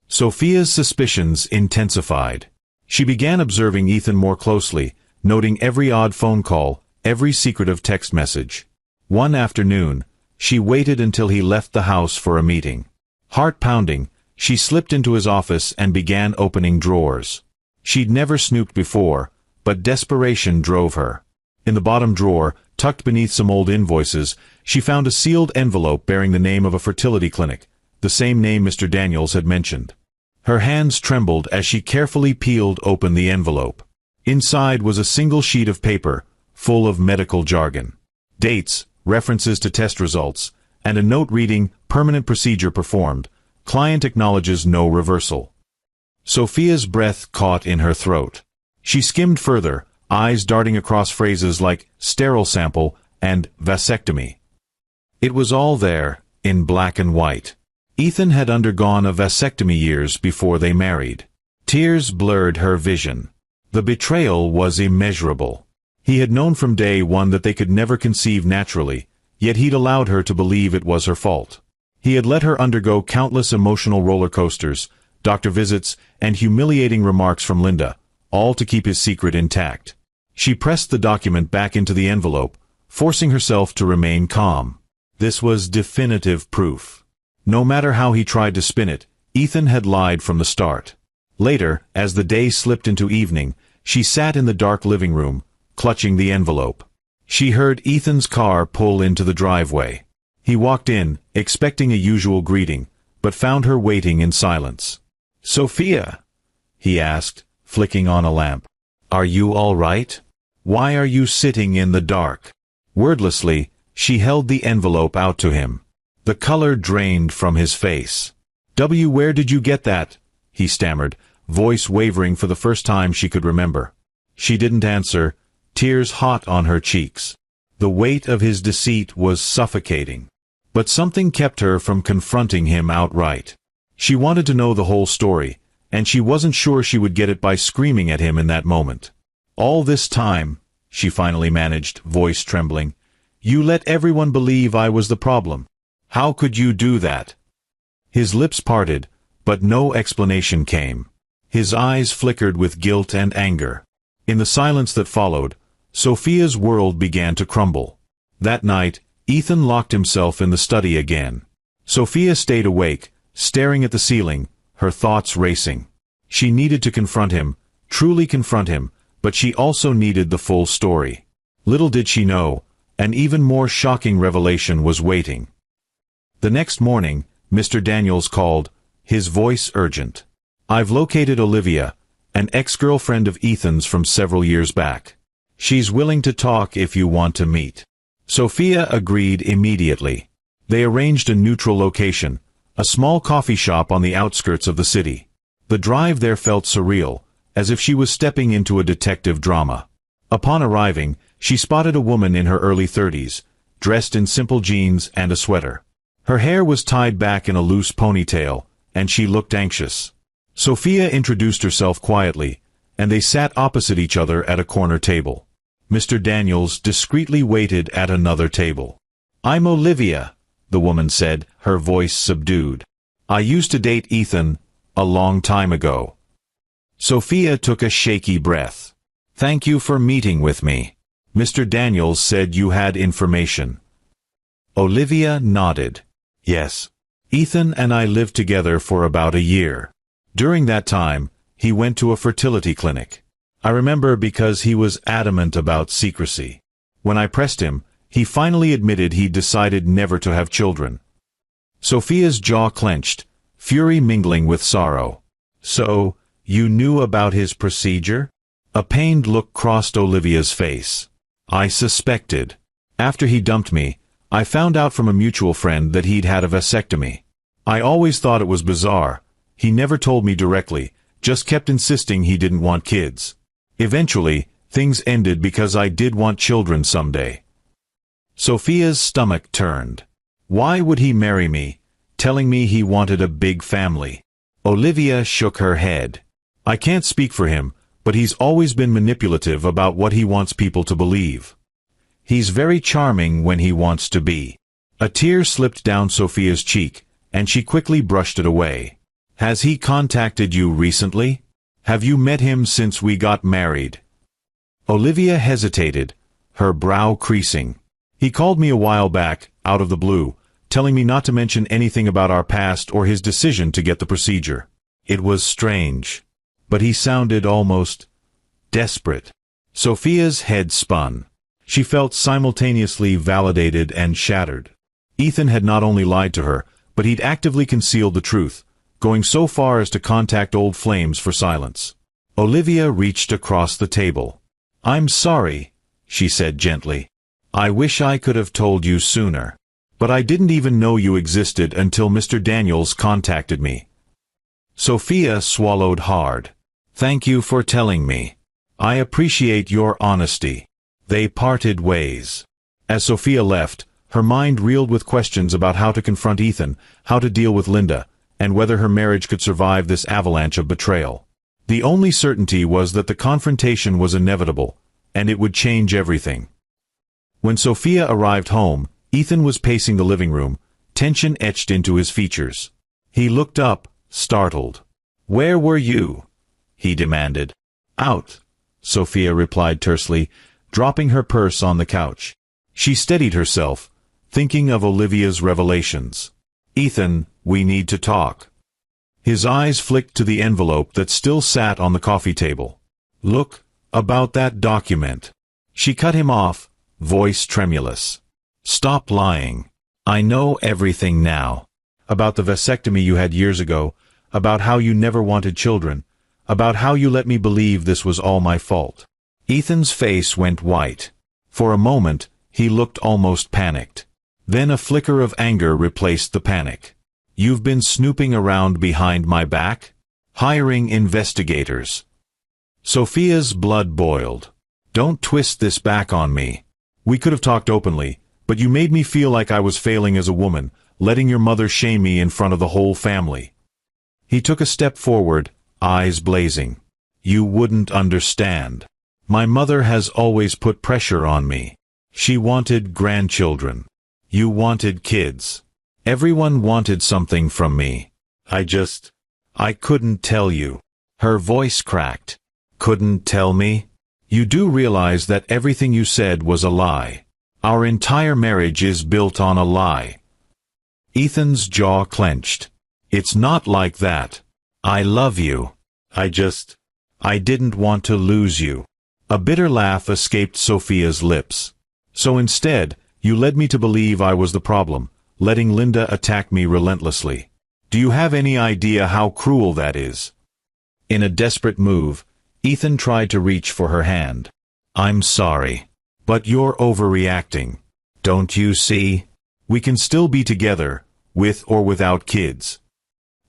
Sophia's suspicions intensified. She began observing Ethan more closely, noting every odd phone call, every secretive text message. One afternoon, she waited until he left the house for a meeting. Heart pounding, she slipped into his office and began opening drawers. She'd never snooped before, but desperation drove her. In the bottom drawer, tucked beneath some old invoices, she found a sealed envelope bearing the name of a fertility clinic, the same name Mr. Daniels had mentioned. Her hands trembled as she carefully peeled open the envelope. Inside was a single sheet of paper, full of medical jargon. Dates, references to test results, and a note reading, permanent procedure performed. Client acknowledges no reversal. Sophia's breath caught in her throat. She skimmed further, eyes darting across phrases like sterile sample and vasectomy. It was all there, in black and white. Ethan had undergone a vasectomy years before they married. Tears blurred her vision. The betrayal was immeasurable. He had known from day one that they could never conceive naturally, yet he'd allowed her to believe it was her fault. He had let her undergo countless emotional roller coasters, doctor visits, and humiliating remarks from Linda, all to keep his secret intact. She pressed the document back into the envelope, forcing herself to remain calm. This was definitive proof. No matter how he tried to spin it, Ethan had lied from the start. Later, as the day slipped into evening, she sat in the dark living room, clutching the envelope. She heard Ethan's car pull into the driveway. He walked in, expecting a usual greeting, but found her waiting in silence. "Sophia," he asked, flicking on a lamp. "Are you all right? Why are you sitting in the dark?" Wordlessly, she held the envelope out to him. The color drained from his face. Where did you get that?" he stammered, voice wavering for the first time she could remember. She didn't answer, tears hot on her cheeks. The weight of his deceit was suffocating. But something kept her from confronting him outright. She wanted to know the whole story, and she wasn't sure she would get it by screaming at him in that moment. "All this time," she finally managed, voice trembling, "you let everyone believe I was the problem. How could you do that?" His lips parted, but no explanation came. His eyes flickered with guilt and anger. In the silence that followed, Sophia's world began to crumble. That night, Ethan locked himself in the study again. Sophia stayed awake, staring at the ceiling, her thoughts racing. She needed to confront him, truly confront him, but she also needed the full story. Little did she know, an even more shocking revelation was waiting. The next morning, Mr. Daniels called, his voice urgent. "I've located Olivia, an ex-girlfriend of Ethan's from several years back. She's willing to talk if you want to meet." Sophia agreed immediately. They arranged a neutral location, a small coffee shop on the outskirts of the city. The drive there felt surreal, as if she was stepping into a detective drama. Upon arriving, she spotted a woman in her early 30s, dressed in simple jeans and a sweater. Her hair was tied back in a loose ponytail, and she looked anxious. Sophia introduced herself quietly, and they sat opposite each other at a corner table. Mr. Daniels discreetly waited at another table. "I'm Olivia," the woman said, her voice subdued. "I used to date Ethan a long time ago." Sophia took a shaky breath. "Thank you for meeting with me. Mr. Daniels said you had information." Olivia nodded. "Yes. Ethan and I lived together for about a year. During that time, he went to a fertility clinic. I remember because he was adamant about secrecy. When I pressed him, he finally admitted he'd decided never to have children." Sophia's jaw clenched, fury mingling with sorrow. "So, you knew about his procedure?" A pained look crossed Olivia's face. "I suspected. After he dumped me, I found out from a mutual friend that he'd had a vasectomy. I always thought it was bizarre. He never told me directly, just kept insisting he didn't want kids. Eventually, things ended because I did want children someday." Sophia's stomach turned. Why would he marry me, telling me he wanted a big family? Olivia shook her head. "I can't speak for him, but he's always been manipulative about what he wants people to believe. He's very charming when he wants to be." A tear slipped down Sophia's cheek, and she quickly brushed it away. "Has he contacted you recently? Have you met him since we got married?" Olivia hesitated, her brow creasing. "He called me a while back, out of the blue, telling me not to mention anything about our past or his decision to get the procedure. It was strange. But he sounded almost desperate." Sophia's head spun. She felt simultaneously validated and shattered. Ethan had not only lied to her, but he'd actively concealed the truth, going so far as to contact old flames for silence. Olivia reached across the table. "I'm sorry," she said gently. "I wish I could have told you sooner. But I didn't even know you existed until Mr. Daniels contacted me." Sophia swallowed hard. "Thank you for telling me. I appreciate your honesty." They parted ways. As Sophia left, her mind reeled with questions about how to confront Ethan, how to deal with Linda, and whether her marriage could survive this avalanche of betrayal. The only certainty was that the confrontation was inevitable, and it would change everything. When Sophia arrived home, Ethan was pacing the living room, tension etched into his features. He looked up, startled. "Where were you?" he demanded. "Out," Sophia replied tersely, dropping her purse on the couch. She steadied herself, thinking of Olivia's revelations. "Ethan, we need to talk." His eyes flicked to the envelope that still sat on the coffee table. "Look, about that document." She cut him off, voice tremulous. "Stop lying. I know everything now. About the vasectomy you had years ago, about how you never wanted children, about how you let me believe this was all my fault." Ethan's face went white. For a moment, he looked almost panicked. Then a flicker of anger replaced the panic. "You've been snooping around behind my back? Hiring investigators?" Sophia's blood boiled. "Don't twist this back on me. We could have talked openly, but you made me feel like I was failing as a woman, letting your mother shame me in front of the whole family." He took a step forward, eyes blazing. "You wouldn't understand. My mother has always put pressure on me. She wanted grandchildren. You wanted kids. Everyone wanted something from me. I couldn't tell you." Her voice cracked. "Couldn't tell me? You do realize that everything you said was a lie. Our entire marriage is built on a lie." Ethan's jaw clenched. "It's not like that. I love you. I didn't want to lose you." A bitter laugh escaped Sophia's lips. "So instead, you led me to believe I was the problem, letting Linda attack me relentlessly. Do you have any idea how cruel that is?" In a desperate move, Ethan tried to reach for her hand. "I'm sorry. But you're overreacting. Don't you see? We can still be together, with or without kids."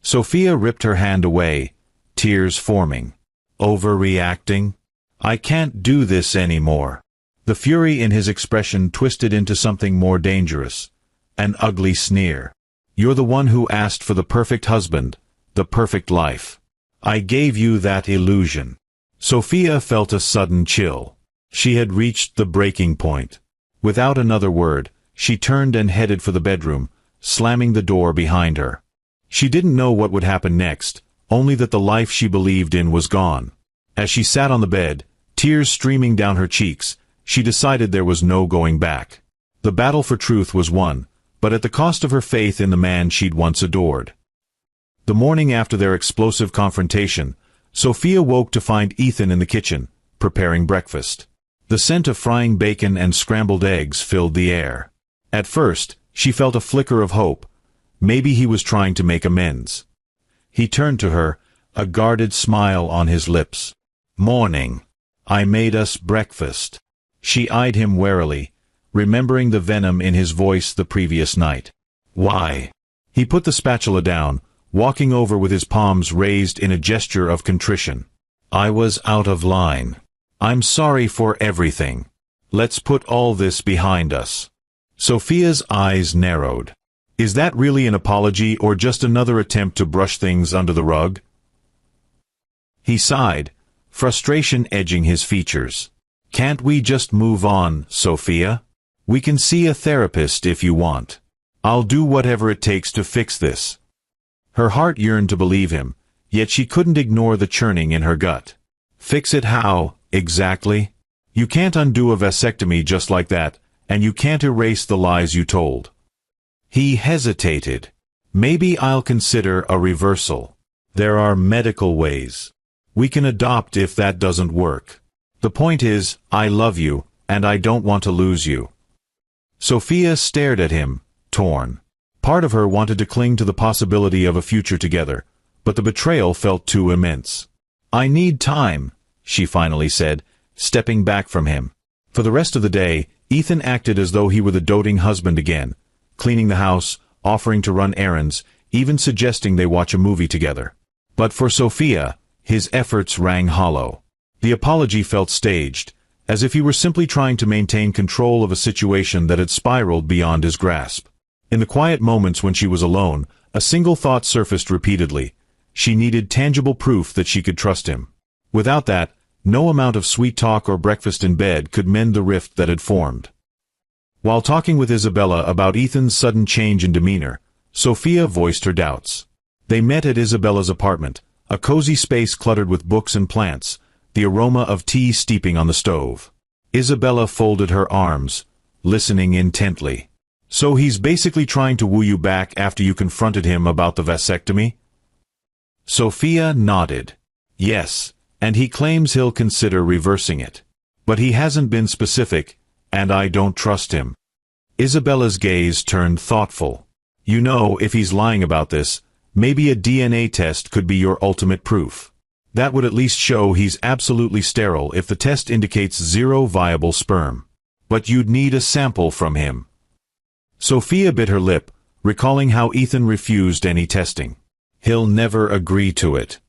Sophia ripped her hand away, tears forming. "Overreacting? I can't do this anymore." The fury in his expression twisted into something more dangerous, an ugly sneer. "You're the one who asked for the perfect husband, the perfect life. I gave you that illusion." Sophia felt a sudden chill. She had reached the breaking point. Without another word, she turned and headed for the bedroom, slamming the door behind her. She didn't know what would happen next, only that the life she believed in was gone. As she sat on the bed, tears streaming down her cheeks, she decided there was no going back. The battle for truth was won, but at the cost of her faith in the man she'd once adored. The morning after their explosive confrontation, Sophia woke to find Ethan in the kitchen, preparing breakfast. The scent of frying bacon and scrambled eggs filled the air. At first, she felt a flicker of hope. Maybe he was trying to make amends. He turned to her, a guarded smile on his lips. "Morning. I made us breakfast." She eyed him warily, remembering the venom in his voice the previous night. "Why?" He put the spatula down, walking over with his palms raised in a gesture of contrition. "I was out of line. I'm sorry for everything. Let's put all this behind us." Sophia's eyes narrowed. Is that really an apology or just another attempt to brush things under the rug? He sighed, frustration edging his features. "Can't we just move on, Sophia? We can see a therapist if you want. I'll do whatever it takes to fix this." Her heart yearned to believe him, yet she couldn't ignore the churning in her gut. Fix it how, exactly? You can't undo a vasectomy just like that, and you can't erase the lies you told. He hesitated. "Maybe I'll consider a reversal. There are medical ways. We can adopt if that doesn't work. The point is, I love you, and I don't want to lose you." Sophia stared at him, torn. Part of her wanted to cling to the possibility of a future together, but the betrayal felt too immense. "I need time," she finally said, stepping back from him. For the rest of the day, Ethan acted as though he were the doting husband again, cleaning the house, offering to run errands, even suggesting they watch a movie together. But for Sophia, his efforts rang hollow. The apology felt staged, as if he were simply trying to maintain control of a situation that had spiraled beyond his grasp. In the quiet moments when she was alone, a single thought surfaced repeatedly. She needed tangible proof that she could trust him. Without that, no amount of sweet talk or breakfast in bed could mend the rift that had formed. While talking with Isabella about Ethan's sudden change in demeanor, Sophia voiced her doubts. They met at Isabella's apartment, a cozy space cluttered with books and plants, the aroma of tea steeping on the stove. Isabella folded her arms, listening intently. "So he's basically trying to woo you back after you confronted him about the vasectomy?" Sophia nodded. "Yes, and he claims he'll consider reversing it. But he hasn't been specific, and I don't trust him." Isabella's gaze turned thoughtful. "You know, if he's lying about this, maybe a DNA test could be your ultimate proof. That would at least show he's absolutely sterile if the test indicates 0 viable sperm. But you'd need a sample from him." Sophia bit her lip, recalling how Ethan refused any testing. "He'll never agree to it.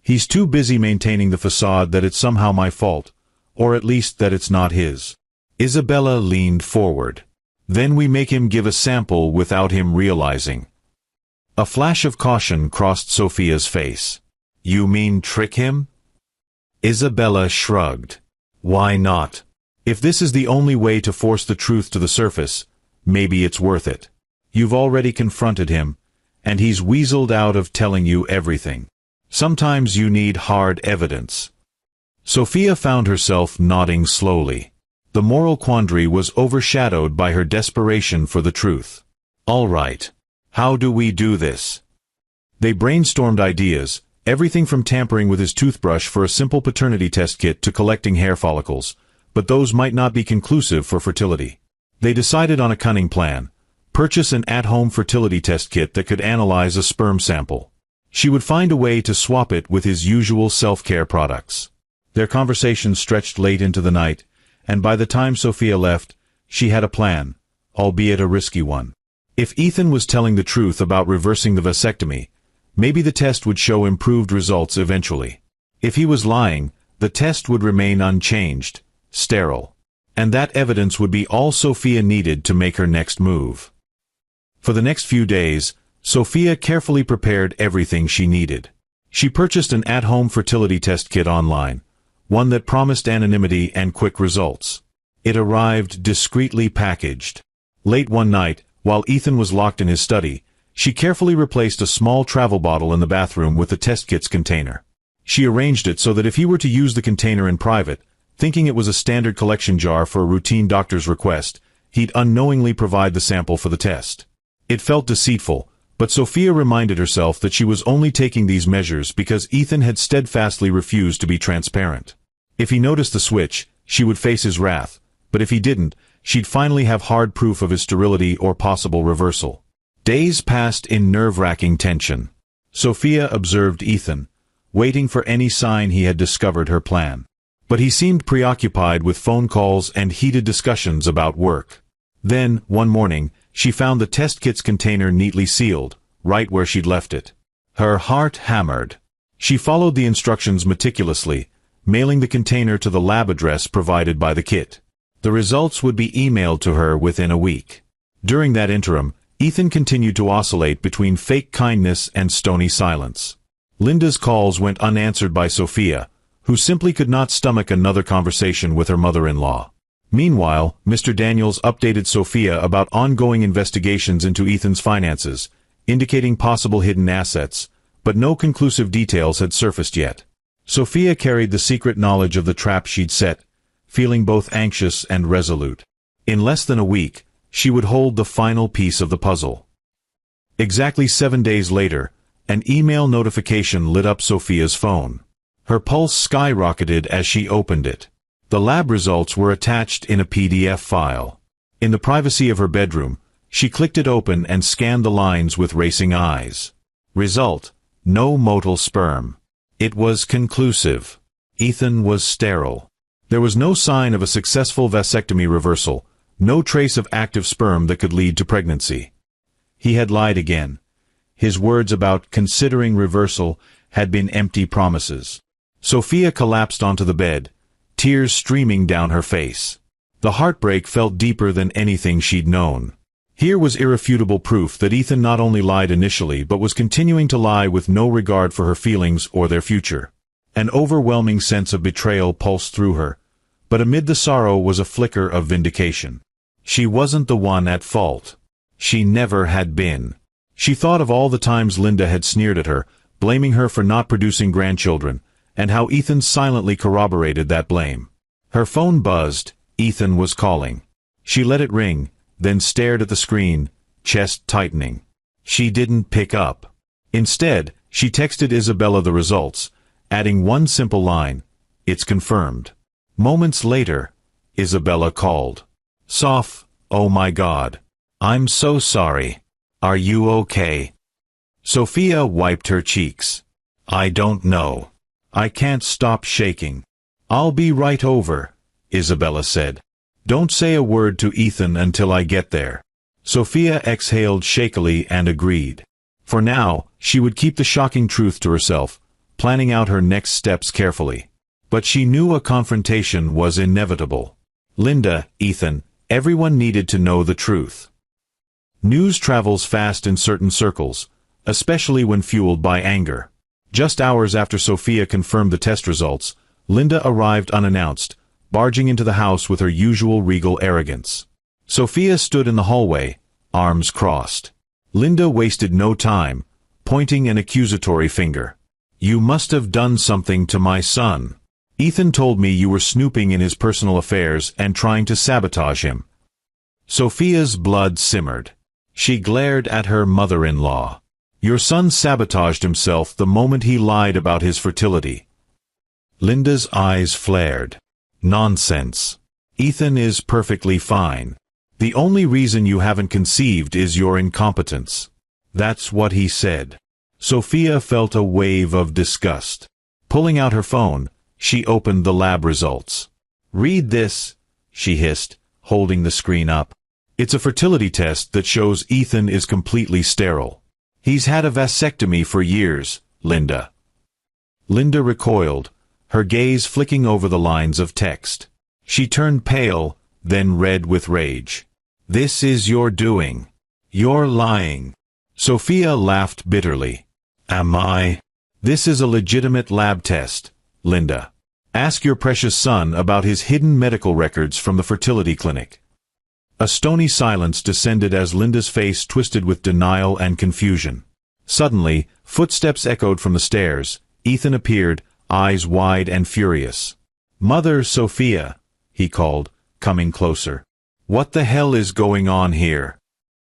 He's too busy maintaining the facade that it's somehow my fault, or at least that it's not his." Isabella leaned forward. "Then we make him give a sample without him realizing." A flash of caution crossed Sophia's face. "You mean trick him?" Isabella shrugged. "Why not? If this is the only way to force the truth to the surface, maybe it's worth it. You've already confronted him, and he's weaseled out of telling you everything. Sometimes you need hard evidence." Sophia found herself nodding slowly. The moral quandary was overshadowed by her desperation for the truth. "All right. How do we do this?" They brainstormed ideas, everything from tampering with his toothbrush for a simple paternity test kit to collecting hair follicles, but those might not be conclusive for fertility. They decided on a cunning plan: purchase an at-home fertility test kit that could analyze a sperm sample. She would find a way to swap it with his usual self-care products. Their conversation stretched late into the night, and by the time Sophia left, she had a plan, albeit a risky one. If Ethan was telling the truth about reversing the vasectomy, maybe the test would show improved results eventually. If he was lying, the test would remain unchanged, sterile. And that evidence would be all Sophia needed to make her next move. For the next few days, Sophia carefully prepared everything she needed. She purchased an at-home fertility test kit online, one that promised anonymity and quick results. It arrived discreetly packaged. Late one night, while Ethan was locked in his study, she carefully replaced a small travel bottle in the bathroom with the test kit's container. She arranged it so that if he were to use the container in private, thinking it was a standard collection jar for a routine doctor's request, he'd unknowingly provide the sample for the test. It felt deceitful, but Sophia reminded herself that she was only taking these measures because Ethan had steadfastly refused to be transparent. If he noticed the switch, she would face his wrath, but if he didn't, she'd finally have hard proof of his sterility or possible reversal. Days passed in nerve-wracking tension. Sophia observed Ethan, waiting for any sign he had discovered her plan. But he seemed preoccupied with phone calls and heated discussions about work. Then, one morning, she found the test kit's container neatly sealed, right where she'd left it. Her heart hammered. She followed the instructions meticulously, mailing the container to the lab address provided by the kit. The results would be emailed to her within a week. During that interim, Ethan continued to oscillate between fake kindness and stony silence. Linda's calls went unanswered by Sophia, who simply could not stomach another conversation with her mother-in-law. Meanwhile, Mr. Daniels updated Sophia about ongoing investigations into Ethan's finances, indicating possible hidden assets, but no conclusive details had surfaced yet. Sophia carried the secret knowledge of the trap she'd set, feeling both anxious and resolute. In less than a week, she would hold the final piece of the puzzle. Exactly 7 days later, an email notification lit up Sophia's phone. Her pulse skyrocketed as she opened it. The lab results were attached in a PDF file. In the privacy of her bedroom, she clicked it open and scanned the lines with racing eyes. Result: no motile sperm. It was conclusive. Ethan was sterile. There was no sign of a successful vasectomy reversal, no trace of active sperm that could lead to pregnancy. He had lied again. His words about considering reversal had been empty promises. Sophia collapsed onto the bed, tears streaming down her face. The heartbreak felt deeper than anything she'd known. Here was irrefutable proof that Ethan not only lied initially but was continuing to lie with no regard for her feelings or their future. An overwhelming sense of betrayal pulsed through her, but amid the sorrow was a flicker of vindication. She wasn't the one at fault. She never had been. She thought of all the times Linda had sneered at her, blaming her for not producing grandchildren, and how Ethan silently corroborated that blame. Her phone buzzed. Ethan was calling. She let it ring, then stared at the screen, chest tightening. She didn't pick up. Instead, she texted Isabella the results, adding one simple line: "It's confirmed." Moments later, Isabella called. "Soph, oh my God. I'm so sorry. Are you okay?" Sophia wiped her cheeks. "I don't know. I can't stop shaking." "I'll be right over," Isabella said. "Don't say a word to Ethan until I get there." Sophia exhaled shakily and agreed. For now, she would keep the shocking truth to herself, planning out her next steps carefully. But she knew a confrontation was inevitable. Linda, Ethan, everyone needed to know the truth. News travels fast in certain circles, especially when fueled by anger. Just hours after Sophia confirmed the test results, Linda arrived unannounced, barging into the house with her usual regal arrogance. Sophia stood in the hallway, arms crossed. Linda wasted no time, pointing an accusatory finger. "You must have done something to my son. Ethan told me you were snooping in his personal affairs and trying to sabotage him." Sophia's blood simmered. She glared at her mother-in-law. "Your son sabotaged himself the moment he lied about his fertility." Linda's eyes flared. "Nonsense. Ethan is perfectly fine. The only reason you haven't conceived is your incompetence. That's what he said. Sophia felt a wave of disgust. Pulling out her phone, she opened the lab results. "Read this," she hissed, holding the screen up. "It's a fertility test that shows Ethan is completely sterile. He's had a vasectomy for years, Linda." Linda recoiled, her gaze flicking over the lines of text. She turned pale, then red with rage. "This is your doing. You're lying." Sophia laughed bitterly. "Am I? This is a legitimate lab test, Linda. Ask your precious son about his hidden medical records from the fertility clinic." A stony silence descended as Linda's face twisted with denial and confusion. Suddenly, footsteps echoed from the stairs. Ethan appeared, eyes wide and furious. "Mother Sophia," he called, coming closer. "What the hell is going on here?"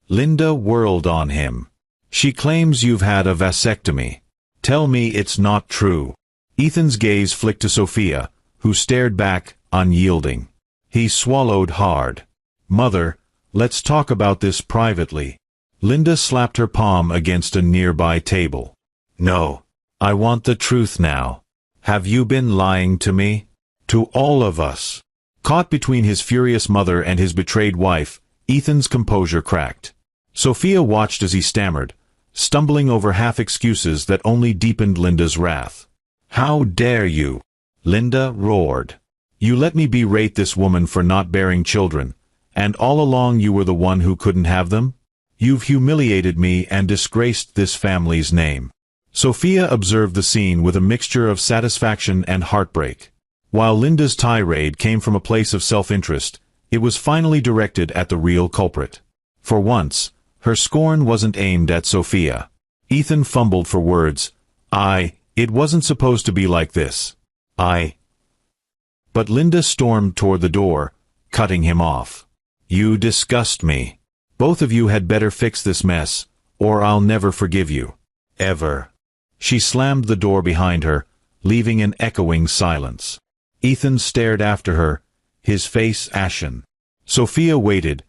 Linda whirled on him. "She claims you've had a vasectomy. Tell me it's not true." Ethan's gaze flicked to Sophia, who stared back, unyielding. He swallowed hard. "Mother, let's talk about this privately." Linda slapped her palm against a nearby table. "No. I want the truth now. Have you been lying to me? To all of us?" Caught between his furious mother and his betrayed wife, Ethan's composure cracked. Sophia watched as he stammered, stumbling over half-excuses that only deepened Linda's wrath. "How dare you?" Linda roared. "You let me berate this woman for not bearing children, and all along you were the one who couldn't have them? You've humiliated me and disgraced this family's name." Sophia observed the scene with a mixture of satisfaction and heartbreak. While Linda's tirade came from a place of self-interest, it was finally directed at the real culprit. For once, her scorn wasn't aimed at Sophia. Ethan fumbled for words. It wasn't supposed to be like this. But Linda stormed toward the door, cutting him off. "You disgust me. Both of you had better fix this mess, or I'll never forgive you. Ever." She slammed the door behind her, leaving an echoing silence. Ethan stared after her, his face ashen. Sophia waited,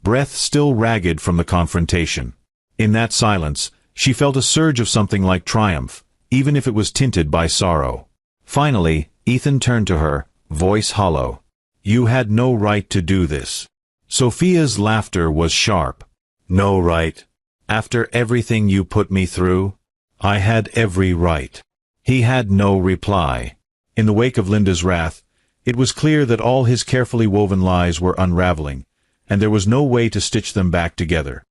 breath still ragged from the confrontation. In that silence, she felt a surge of something like triumph, even if it was tinted by sorrow. Finally, Ethan turned to her, voice hollow. "You had no right to do this." Sophia's laughter was sharp. "No right? After everything you put me through? I had every right." He had no reply. In the wake of Linda's wrath, it was clear that all his carefully woven lies were unraveling, and there was no way to stitch them back together.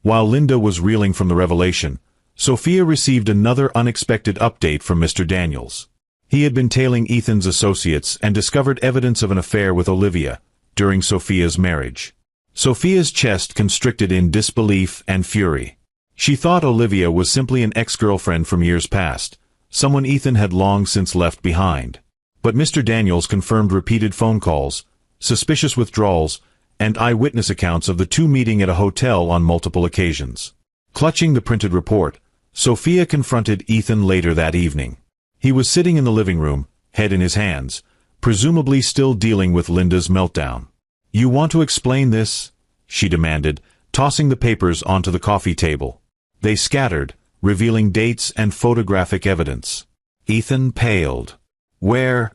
While Linda was reeling from the revelation, Sophia received another unexpected update from Mr. Daniels. He had been tailing Ethan's associates and discovered evidence of an affair with Olivia during Sophia's marriage. Sophia's chest constricted in disbelief and fury. She thought Olivia was simply an ex-girlfriend from years past, someone Ethan had long since left behind. But Mr. Daniels confirmed repeated phone calls, suspicious withdrawals, and eyewitness accounts of the two meeting at a hotel on multiple occasions. Clutching the printed report, Sophia confronted Ethan later that evening. He was sitting in the living room, head in his hands, presumably still dealing with Linda's meltdown. "You want to explain this?" she demanded, tossing the papers onto the coffee table. They scattered, revealing dates and photographic evidence. Ethan paled. Where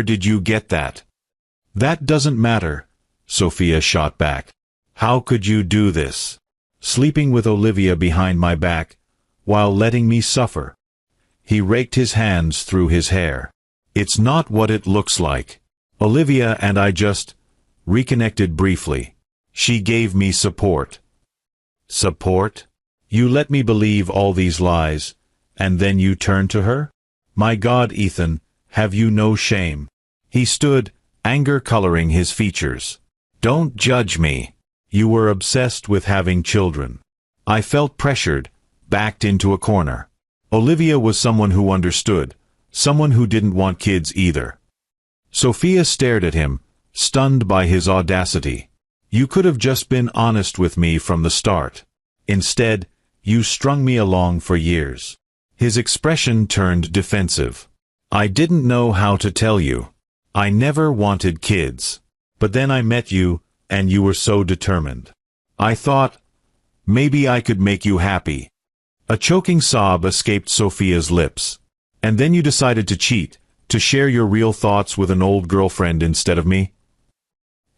did you get that?" "That doesn't matter," Sophia shot back. "How could you do this? Sleeping with Olivia behind my back, while letting me suffer?" He raked his hands through his hair. "It's not what it looks like. Olivia and I just reconnected briefly. She gave me support." "Support? You let me believe all these lies, and then you turn to her? My God, Ethan, have you no shame?" He stood, anger coloring his features. "Don't judge me. You were obsessed with having children. I felt pressured, backed into a corner. Olivia was someone who understood, someone who didn't want kids either." Sophia stared at him, stunned by his audacity. "You could have just been honest with me from the start. Instead, you strung me along for years." His expression turned defensive. "I didn't know how to tell you. I never wanted kids. But then I met you, and you were so determined. I thought, maybe I could make you happy. A choking sob escaped Sophia's lips. And then you decided to cheat, to share your real thoughts with an old girlfriend instead of me?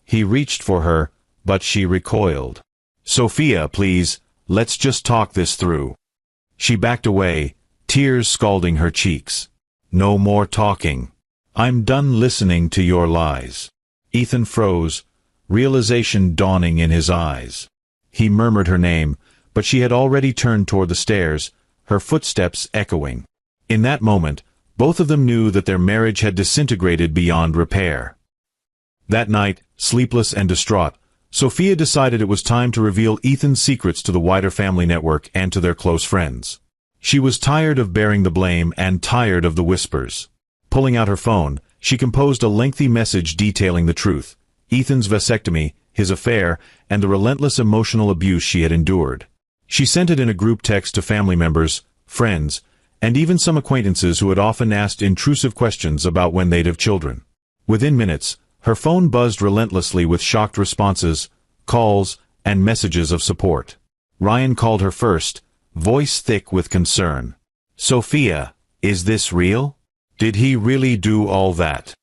He reached for her, but she recoiled. Sophia, please, let's just talk this through. She backed away, tears scalding her cheeks. No more talking. I'm done listening to your lies. Ethan froze, realization dawning in his eyes. He murmured her name, but she had already turned toward the stairs, her footsteps echoing. In that moment, both of them knew that their marriage had disintegrated beyond repair. That night, sleepless and distraught, Sophia decided it was time to reveal Ethan's secrets to the wider family network and to their close friends. She was tired of bearing the blame and tired of the whispers. Pulling out her phone, she composed a lengthy message detailing the truth, Ethan's vasectomy, his affair, and the relentless emotional abuse she had endured. She sent it in a group text to family members, friends, and even some acquaintances who had often asked intrusive questions about when they'd have children. Within minutes, her phone buzzed relentlessly with shocked responses, calls, and messages of support. Ryan called her first, voice thick with concern. Sophia, is this real? Did he really do all that?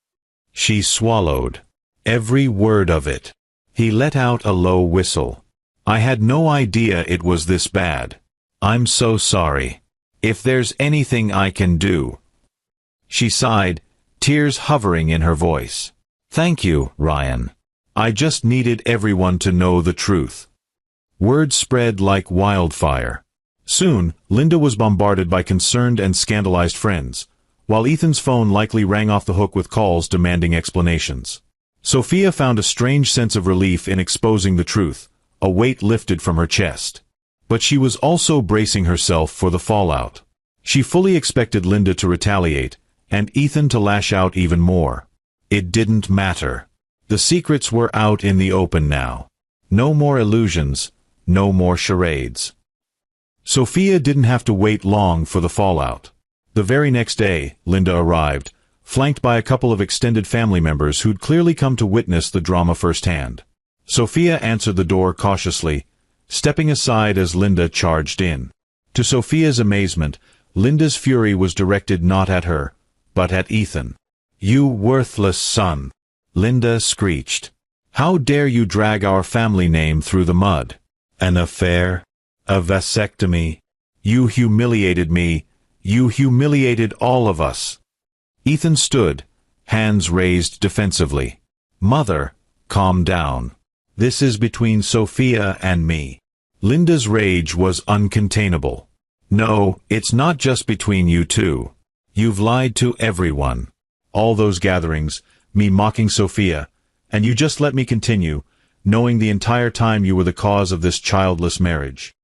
She swallowed. Every word of it. He let out a low whistle. I had no idea it was this bad. I'm so sorry. If there's anything I can do. She sighed, tears hovering in her voice. Thank you, Ryan. I just needed everyone to know the truth. Word spread like wildfire. Soon, Linda was bombarded by concerned and scandalized friends, while Ethan's phone likely rang off the hook with calls demanding explanations. Sophia found a strange sense of relief in exposing the truth, a weight lifted from her chest. But she was also bracing herself for the fallout. She fully expected Linda to retaliate, and Ethan to lash out even more. It didn't matter. The secrets were out in the open now. No more illusions, no more charades. Sophia didn't have to wait long for the fallout. The very next day, Linda arrived, flanked by a couple of extended family members who'd clearly come to witness the drama firsthand. Sophia answered the door cautiously, stepping aside as Linda charged in. To Sophia's amazement, Linda's fury was directed not at her, but at Ethan. You worthless son! Linda screeched. How dare you drag our family name through the mud? An affair? A vasectomy? You humiliated me. You humiliated all of us. Ethan stood, hands raised defensively. Mother, calm down. This is between Sophia and me. Linda's rage was uncontainable. No, it's not just between you two. You've lied to everyone. All those gatherings, me mocking Sophia, and you just let me continue, knowing the entire time you were the cause of this childless marriage.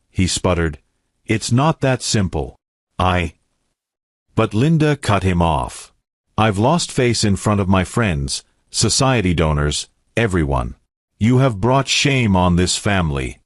He sputtered. It's not that simple. But Linda cut him off. I've lost face in front of my friends, society donors, everyone. You have brought shame on this family.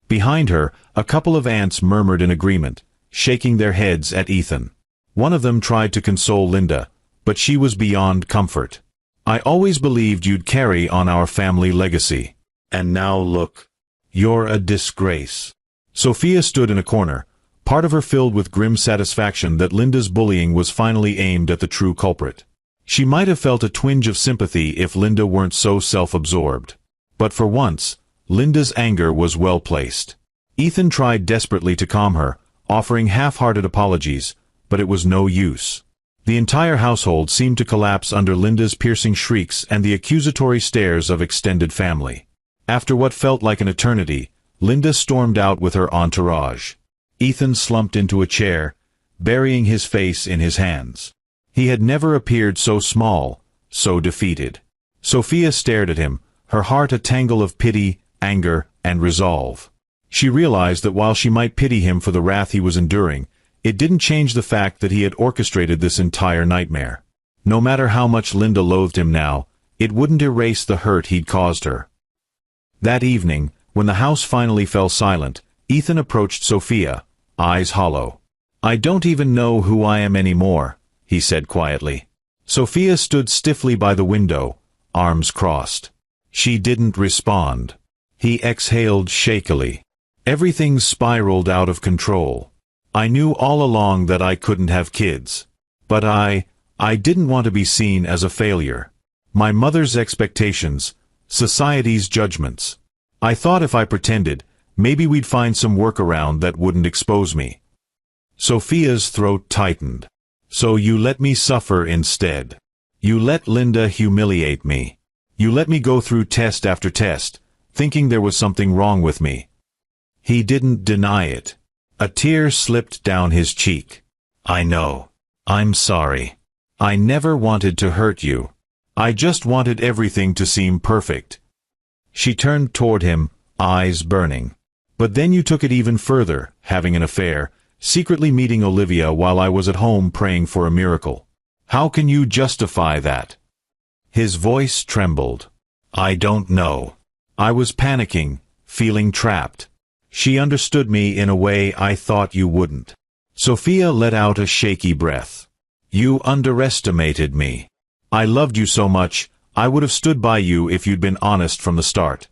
Behind her, a couple of aunts murmured in agreement, shaking their heads at Ethan. One of them tried to console Linda, but she was beyond comfort. I always believed you'd carry on our family legacy. And now look. You're a disgrace. Sophia stood in a corner, part of her filled with grim satisfaction that Linda's bullying was finally aimed at the true culprit. She might have felt a twinge of sympathy if Linda weren't so self-absorbed. But for once, Linda's anger was well-placed. Ethan tried desperately to calm her, offering half-hearted apologies, but it was no use. The entire household seemed to collapse under Linda's piercing shrieks and the accusatory stares of extended family. After what felt like an eternity, Linda stormed out with her entourage. Ethan slumped into a chair, burying his face in his hands. He had never appeared so small, so defeated. Sophia stared at him, her heart a tangle of pity, anger, and resolve. She realized that while she might pity him for the wrath he was enduring, it didn't change the fact that he had orchestrated this entire nightmare. No matter how much Linda loathed him now, it wouldn't erase the hurt he'd caused her. That evening, when the house finally fell silent, Ethan approached Sophia, eyes hollow. I don't even know who I am anymore, he said quietly. Sophia stood stiffly by the window, arms crossed. She didn't respond. He exhaled shakily. Everything spiraled out of control. I knew all along that I couldn't have kids. But I didn't want to be seen as a failure. My mother's expectations, society's judgments. I thought if I pretended, maybe we'd find some workaround that wouldn't expose me. Sophia's throat tightened. So you let me suffer instead. You let Linda humiliate me. You let me go through test after test, thinking there was something wrong with me. He didn't deny it. A tear slipped down his cheek. I know. I'm sorry. I never wanted to hurt you. I just wanted everything to seem perfect. She turned toward him, eyes burning. But then you took it even further, having an affair, secretly meeting Olivia while I was at home praying for a miracle. How can you justify that? His voice trembled. I don't know. I was panicking, feeling trapped. She understood me in a way I thought you wouldn't. Sophia let out a shaky breath. You underestimated me. I loved you so much, I would have stood by you if you'd been honest from the start.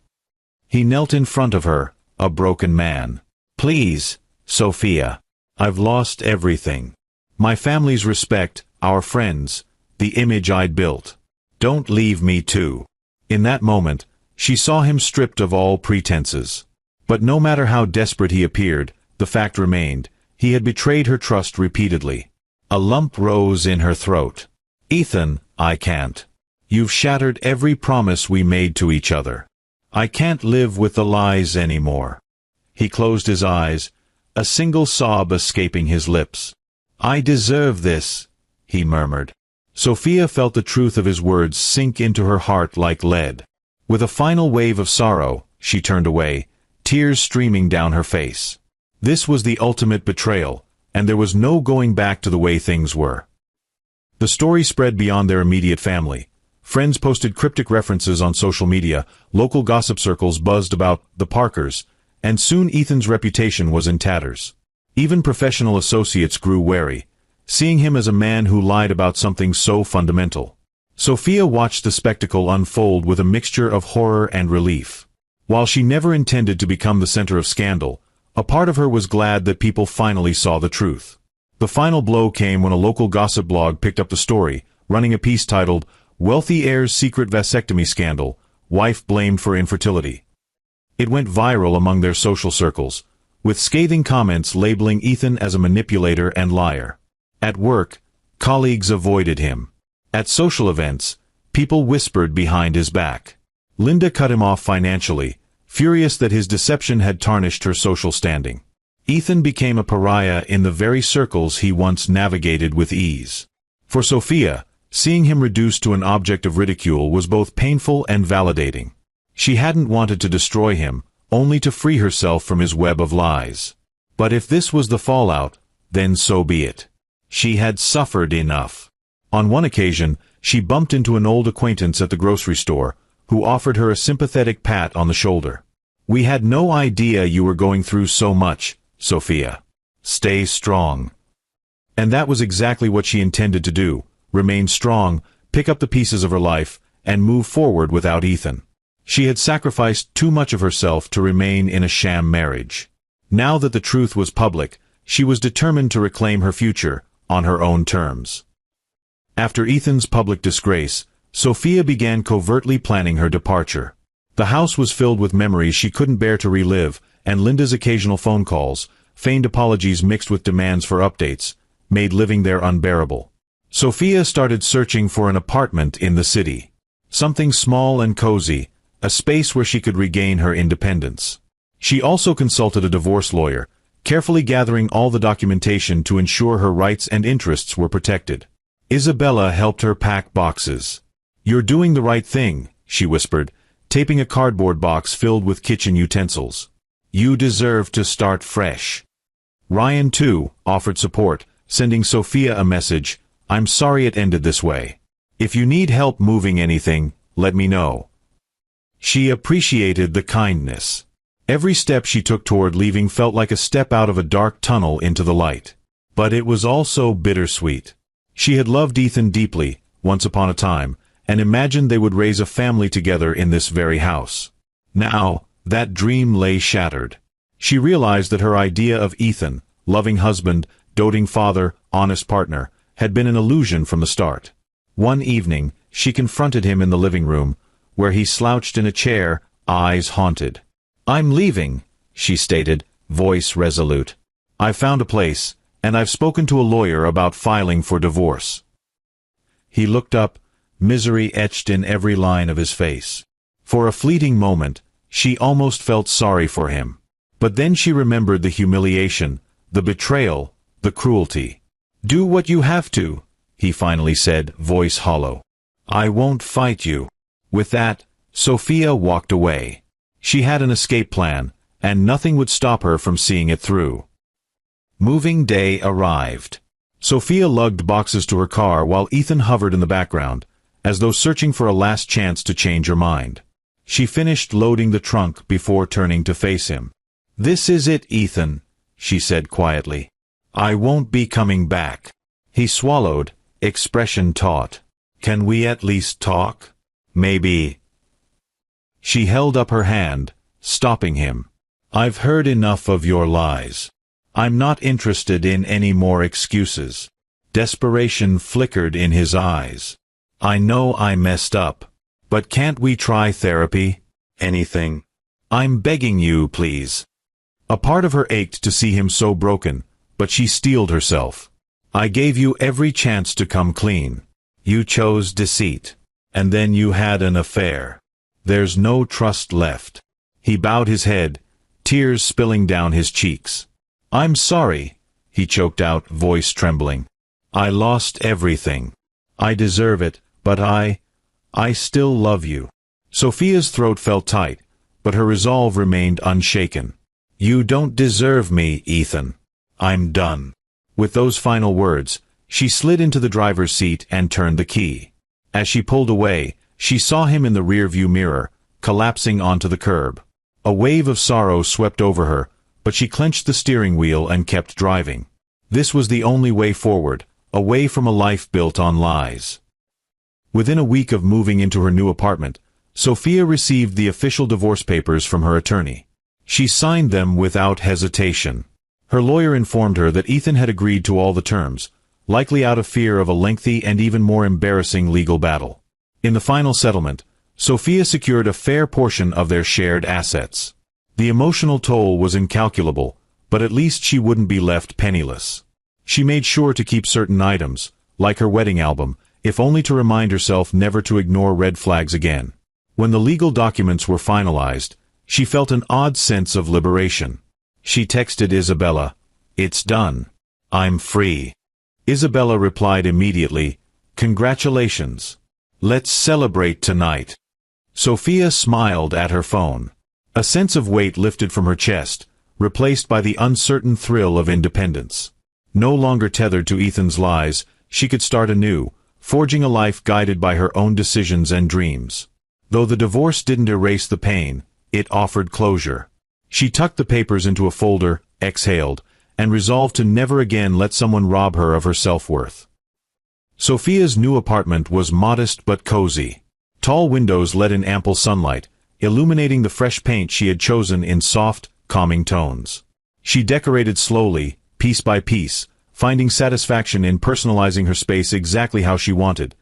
He knelt in front of her, a broken man. Please, Sophia. I've lost everything. My family's respect, our friends, the image I'd built. Don't leave me too. In that moment, she saw him stripped of all pretenses. But no matter how desperate he appeared, the fact remained, he had betrayed her trust repeatedly. A lump rose in her throat. Ethan, I can't. You've shattered every promise we made to each other. I can't live with the lies anymore. He closed his eyes, a single sob escaping his lips. I deserve this, he murmured. Sophia felt the truth of his words sink into her heart like lead. With a final wave of sorrow, she turned away, tears streaming down her face. This was the ultimate betrayal, and there was no going back to the way things were. The story spread beyond their immediate family. Friends posted cryptic references on social media, local gossip circles buzzed about the Parkers, and soon Ethan's reputation was in tatters. Even professional associates grew wary, seeing him as a man who lied about something so fundamental. Sophia watched the spectacle unfold with a mixture of horror and relief. While she never intended to become the center of scandal, a part of her was glad that people finally saw the truth. The final blow came when a local gossip blog picked up the story, running a piece titled, Wealthy Heir's Secret Vasectomy Scandal, Wife Blamed for Infertility. It went viral among their social circles, with scathing comments labeling Ethan as a manipulator and liar. At work, colleagues avoided him. At social events, people whispered behind his back. Linda cut him off financially, furious that his deception had tarnished her social standing. Ethan became a pariah in the very circles he once navigated with ease. For Sophia, seeing him reduced to an object of ridicule was both painful and validating. She hadn't wanted to destroy him, only to free herself from his web of lies. But if this was the fallout, then so be it. She had suffered enough. On one occasion, she bumped into an old acquaintance at the grocery store, who offered her a sympathetic pat on the shoulder. We had no idea you were going through so much, Sophia. Stay strong. And that was exactly what she intended to do, remain strong, pick up the pieces of her life, and move forward without Ethan. She had sacrificed too much of herself to remain in a sham marriage. Now that the truth was public, she was determined to reclaim her future, on her own terms. After Ethan's public disgrace, Sophia began covertly planning her departure. The house was filled with memories she couldn't bear to relive, and Linda's occasional phone calls, feigned apologies mixed with demands for updates, made living there unbearable. Sophia started searching for an apartment in the city. Something small and cozy, a space where she could regain her independence. She also consulted a divorce lawyer, carefully gathering all the documentation to ensure her rights and interests were protected. Isabella helped her pack boxes. You're doing the right thing, she whispered, taping a cardboard box filled with kitchen utensils. You deserve to start fresh. Ryan, too, offered support, sending Sophia a message, I'm sorry it ended this way. If you need help moving anything, let me know. She appreciated the kindness. Every step she took toward leaving felt like a step out of a dark tunnel into the light. But it was also bittersweet. She had loved Ethan deeply, once upon a time, and imagined they would raise a family together in this very house. Now, that dream lay shattered. She realized that her idea of Ethan, loving husband, doting father, honest partner, had been an illusion from the start. One evening, she confronted him in the living room, where he slouched in a chair, eyes haunted. "I'm leaving," she stated, voice resolute. "I've found a place, and I've spoken to a lawyer about filing for divorce." He looked up, misery etched in every line of his face. For a fleeting moment, she almost felt sorry for him. But then she remembered the humiliation, the betrayal, the cruelty. "Do what you have to," he finally said, voice hollow. "I won't fight you." With that, Sophia walked away. She had an escape plan, and nothing would stop her from seeing it through. Moving day arrived. Sophia lugged boxes to her car while Ethan hovered in the background, as though searching for a last chance to change her mind. She finished loading the trunk before turning to face him. "This is it, Ethan," she said quietly. "I won't be coming back." He swallowed, expression taut. "Can we at least talk? Maybe." She held up her hand, stopping him. "I've heard enough of your lies. I'm not interested in any more excuses." Desperation flickered in his eyes. "I know I messed up. But can't we try therapy? Anything? I'm begging you, please." A part of her ached to see him so broken, but she steeled herself. "I gave you every chance to come clean. You chose deceit. And then you had an affair. There's no trust left." He bowed his head, tears spilling down his cheeks. "I'm sorry," he choked out, voice trembling. "I lost everything. I deserve it, but I still love you." Sophia's throat felt tight, but her resolve remained unshaken. "You don't deserve me, Ethan. I'm done." With those final words, she slid into the driver's seat and turned the key. As she pulled away, she saw him in the rear-view mirror, collapsing onto the curb. A wave of sorrow swept over her, but she clenched the steering wheel and kept driving. This was the only way forward, away from a life built on lies. Within a week of moving into her new apartment, Sophia received the official divorce papers from her attorney. She signed them without hesitation. Her lawyer informed her that Ethan had agreed to all the terms, likely out of fear of a lengthy and even more embarrassing legal battle. In the final settlement, Sophia secured a fair portion of their shared assets. The emotional toll was incalculable, but at least she wouldn't be left penniless. She made sure to keep certain items, like her wedding album, if only to remind herself never to ignore red flags again. When the legal documents were finalized, she felt an odd sense of liberation. She texted Isabella, "It's done. I'm free." Isabella replied immediately, "Congratulations. Let's celebrate tonight." Sophia smiled at her phone. A sense of weight lifted from her chest, replaced by the uncertain thrill of independence. No longer tethered to Ethan's lies, she could start anew, forging a life guided by her own decisions and dreams. Though the divorce didn't erase the pain, it offered closure. She tucked the papers into a folder, exhaled, and resolved to never again let someone rob her of her self-worth. Sophia's new apartment was modest but cozy. Tall windows let in ample sunlight, illuminating the fresh paint she had chosen in soft, calming tones. She decorated slowly, piece by piece, finding satisfaction in personalizing her space exactly how she wanted.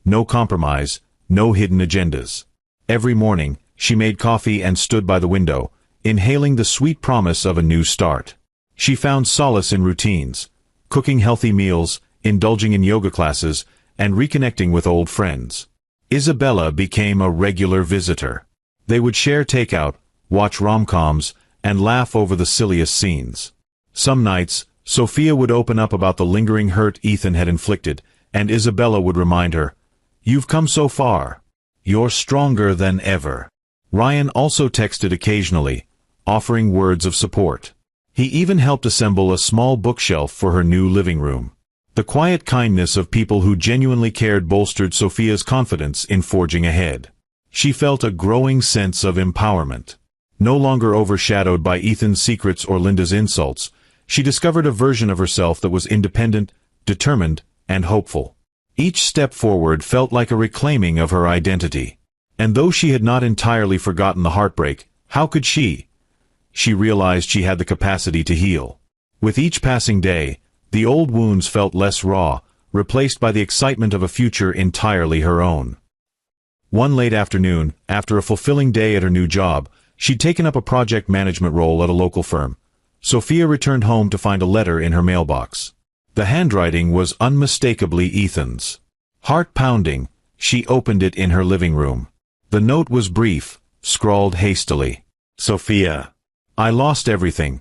No compromise, no hidden agendas. Every morning, she made coffee and stood by the window, inhaling the sweet promise of a new start. She found solace in routines, cooking healthy meals, indulging in yoga classes, and reconnecting with old friends. Isabella became a regular visitor. They would share takeout, watch rom-coms, and laugh over the silliest scenes. Some nights, Sophia would open up about the lingering hurt Ethan had inflicted, and Isabella would remind her, "You've come so far. You're stronger than ever." Ryan also texted occasionally, offering words of support. He even helped assemble a small bookshelf for her new living room. The quiet kindness of people who genuinely cared bolstered Sophia's confidence in forging ahead. She felt a growing sense of empowerment. No longer overshadowed by Ethan's secrets or Linda's insults, she discovered a version of herself that was independent, determined, and hopeful. Each step forward felt like a reclaiming of her identity. And though she had not entirely forgotten the heartbreak, how could she? She realized she had the capacity to heal. With each passing day, the old wounds felt less raw, replaced by the excitement of a future entirely her own. One late afternoon, after a fulfilling day at her new job, she'd taken up a project management role at a local firm. Sophia returned home to find a letter in her mailbox. The handwriting was unmistakably Ethan's. Heart-pounding, she opened it in her living room. The note was brief, scrawled hastily. Sophia, I lost everything.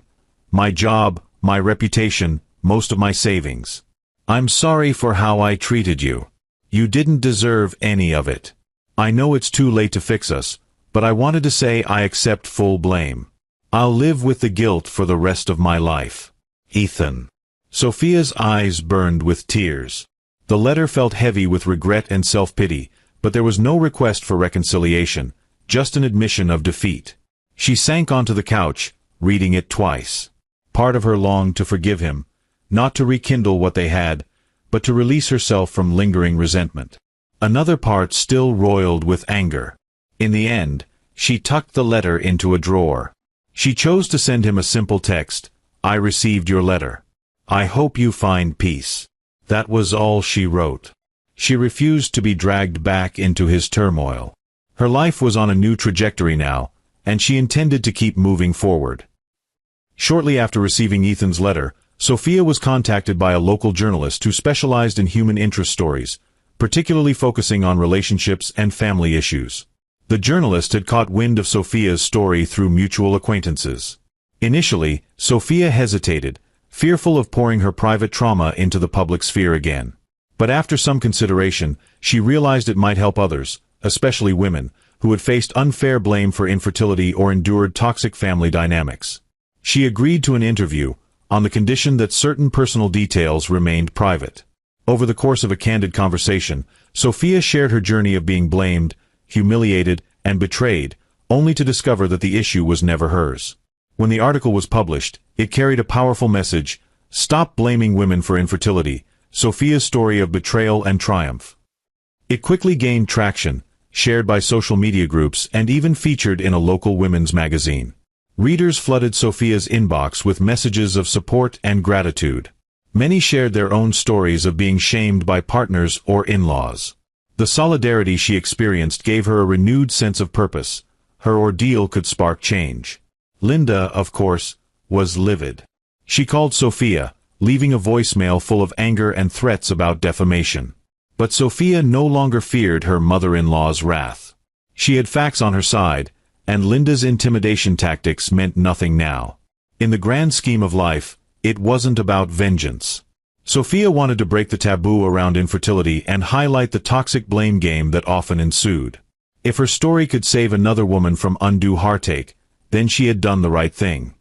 My job, my reputation, most of my savings. I'm sorry for how I treated you. You didn't deserve any of it. I know it's too late to fix us, but I wanted to say I accept full blame. I'll live with the guilt for the rest of my life. Ethan. Sophia's eyes burned with tears. The letter felt heavy with regret and self-pity, but there was no request for reconciliation, just an admission of defeat. She sank onto the couch, reading it twice. Part of her longed to forgive him, not to rekindle what they had, but to release herself from lingering resentment. Another part still roiled with anger. In the end, she tucked the letter into a drawer. She chose to send him a simple text, I received your letter. I hope you find peace. That was all she wrote. She refused to be dragged back into his turmoil. Her life was on a new trajectory now, and she intended to keep moving forward. Shortly after receiving Ethan's letter, Sophia was contacted by a local journalist who specialized in human interest stories, particularly focusing on relationships and family issues. The journalist had caught wind of Sophia's story through mutual acquaintances. Initially, Sophia hesitated, fearful of pouring her private trauma into the public sphere again. But after some consideration, she realized it might help others, especially women, who had faced unfair blame for infertility or endured toxic family dynamics. She agreed to an interview, on the condition that certain personal details remained private. Over the course of a candid conversation, Sophia shared her journey of being blamed, humiliated, and betrayed, only to discover that the issue was never hers. When the article was published, it carried a powerful message: stop blaming women for infertility, Sophia's story of betrayal and triumph. It quickly gained traction, shared by social media groups, and even featured in a local women's magazine. Readers flooded Sophia's inbox with messages of support and gratitude. Many shared their own stories of being shamed by partners or in-laws. The solidarity she experienced gave her a renewed sense of purpose. Her ordeal could spark change. Linda, of course, was livid. She called Sophia, leaving a voicemail full of anger and threats about defamation. But Sophia no longer feared her mother-in-law's wrath. She had facts on her side, and Linda's intimidation tactics meant nothing now. In the grand scheme of life, it wasn't about vengeance. Sophia wanted to break the taboo around infertility and highlight the toxic blame game that often ensued. If her story could save another woman from undue heartache, then she had done the right thing.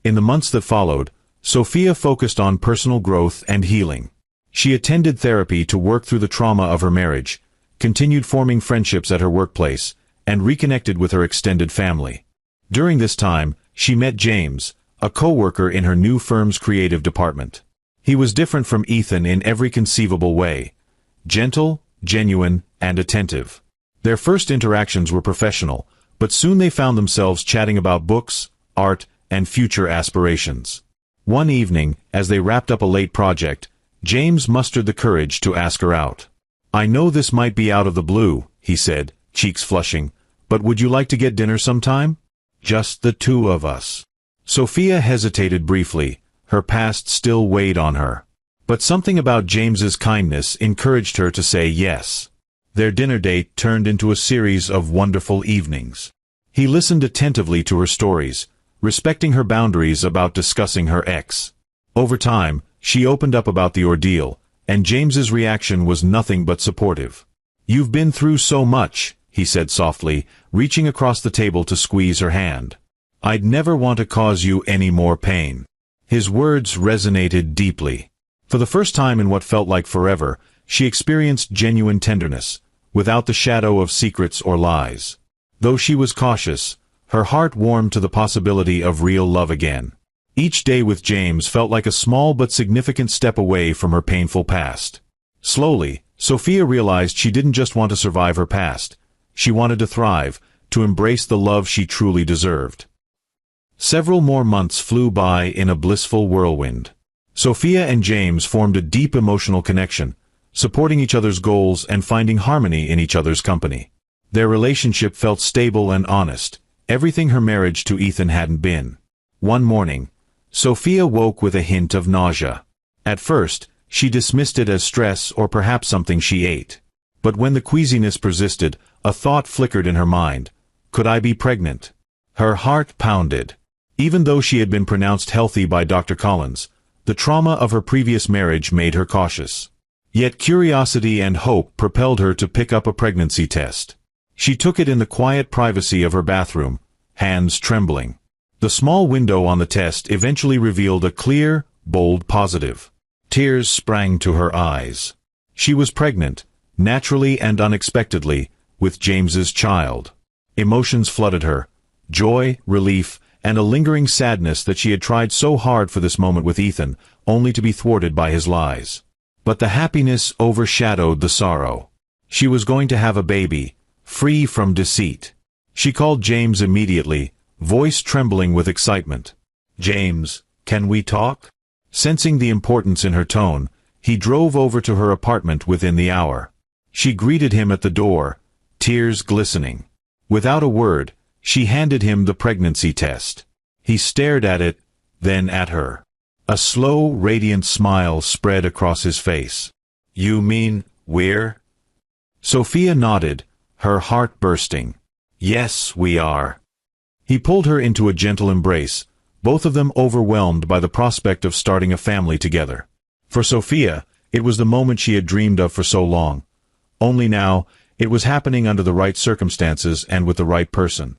In the months that followed, Sophia focused on personal growth and healing. She attended therapy to work through the trauma of her marriage, continued forming friendships at her workplace, and reconnected with her extended family. During this time, she met James, a co-worker in her new firm's creative department. He was different from Ethan in every conceivable way: gentle, genuine, and attentive. Their first interactions were professional, but soon they found themselves chatting about books, art, and future aspirations. One evening, as they wrapped up a late project, James mustered the courage to ask her out. "I know this might be out of the blue," he said, cheeks flushing, "but would you like to get dinner sometime? Just the two of us." Sophia hesitated briefly, her past still weighed on her. But something about James's kindness encouraged her to say yes. Their dinner date turned into a series of wonderful evenings. He listened attentively to her stories, respecting her boundaries about discussing her ex. Over time, she opened up about the ordeal, and James's reaction was nothing but supportive. "You've been through so much," he said softly, reaching across the table to squeeze her hand. "I'd never want to cause you any more pain." His words resonated deeply. For the first time in what felt like forever, she experienced genuine tenderness, without the shadow of secrets or lies. Though she was cautious, her heart warmed to the possibility of real love again. Each day with James felt like a small but significant step away from her painful past. Slowly, Sophia realized she didn't just want to survive her past. She wanted to thrive, to embrace the love she truly deserved. Several more months flew by in a blissful whirlwind. Sophia and James formed a deep emotional connection, supporting each other's goals and finding harmony in each other's company. Their relationship felt stable and honest, everything her marriage to Ethan hadn't been. One morning, Sophia woke with a hint of nausea. At first, she dismissed it as stress or perhaps something she ate. But when the queasiness persisted, a thought flickered in her mind. Could I be pregnant? Her heart pounded. Even though she had been pronounced healthy by Dr. Collins, the trauma of her previous marriage made her cautious. Yet curiosity and hope propelled her to pick up a pregnancy test. She took it in the quiet privacy of her bathroom, hands trembling. The small window on the test eventually revealed a clear, bold positive. Tears sprang to her eyes. She was pregnant, naturally and unexpectedly, with James's child. Emotions flooded her, joy, relief, and a lingering sadness that she had tried so hard for this moment with Ethan, only to be thwarted by his lies. But the happiness overshadowed the sorrow. She was going to have a baby, free from deceit. She called James immediately, voice trembling with excitement. "James, can we talk?" Sensing the importance in her tone, he drove over to her apartment within the hour. She greeted him at the door, tears glistening. Without a word, she handed him the pregnancy test. He stared at it, then at her. A slow, radiant smile spread across his face. "You mean, we're—" Sophia nodded, her heart bursting. "Yes, we are." He pulled her into a gentle embrace, both of them overwhelmed by the prospect of starting a family together. For Sophia, it was the moment she had dreamed of for so long. Only now, it was happening under the right circumstances and with the right person.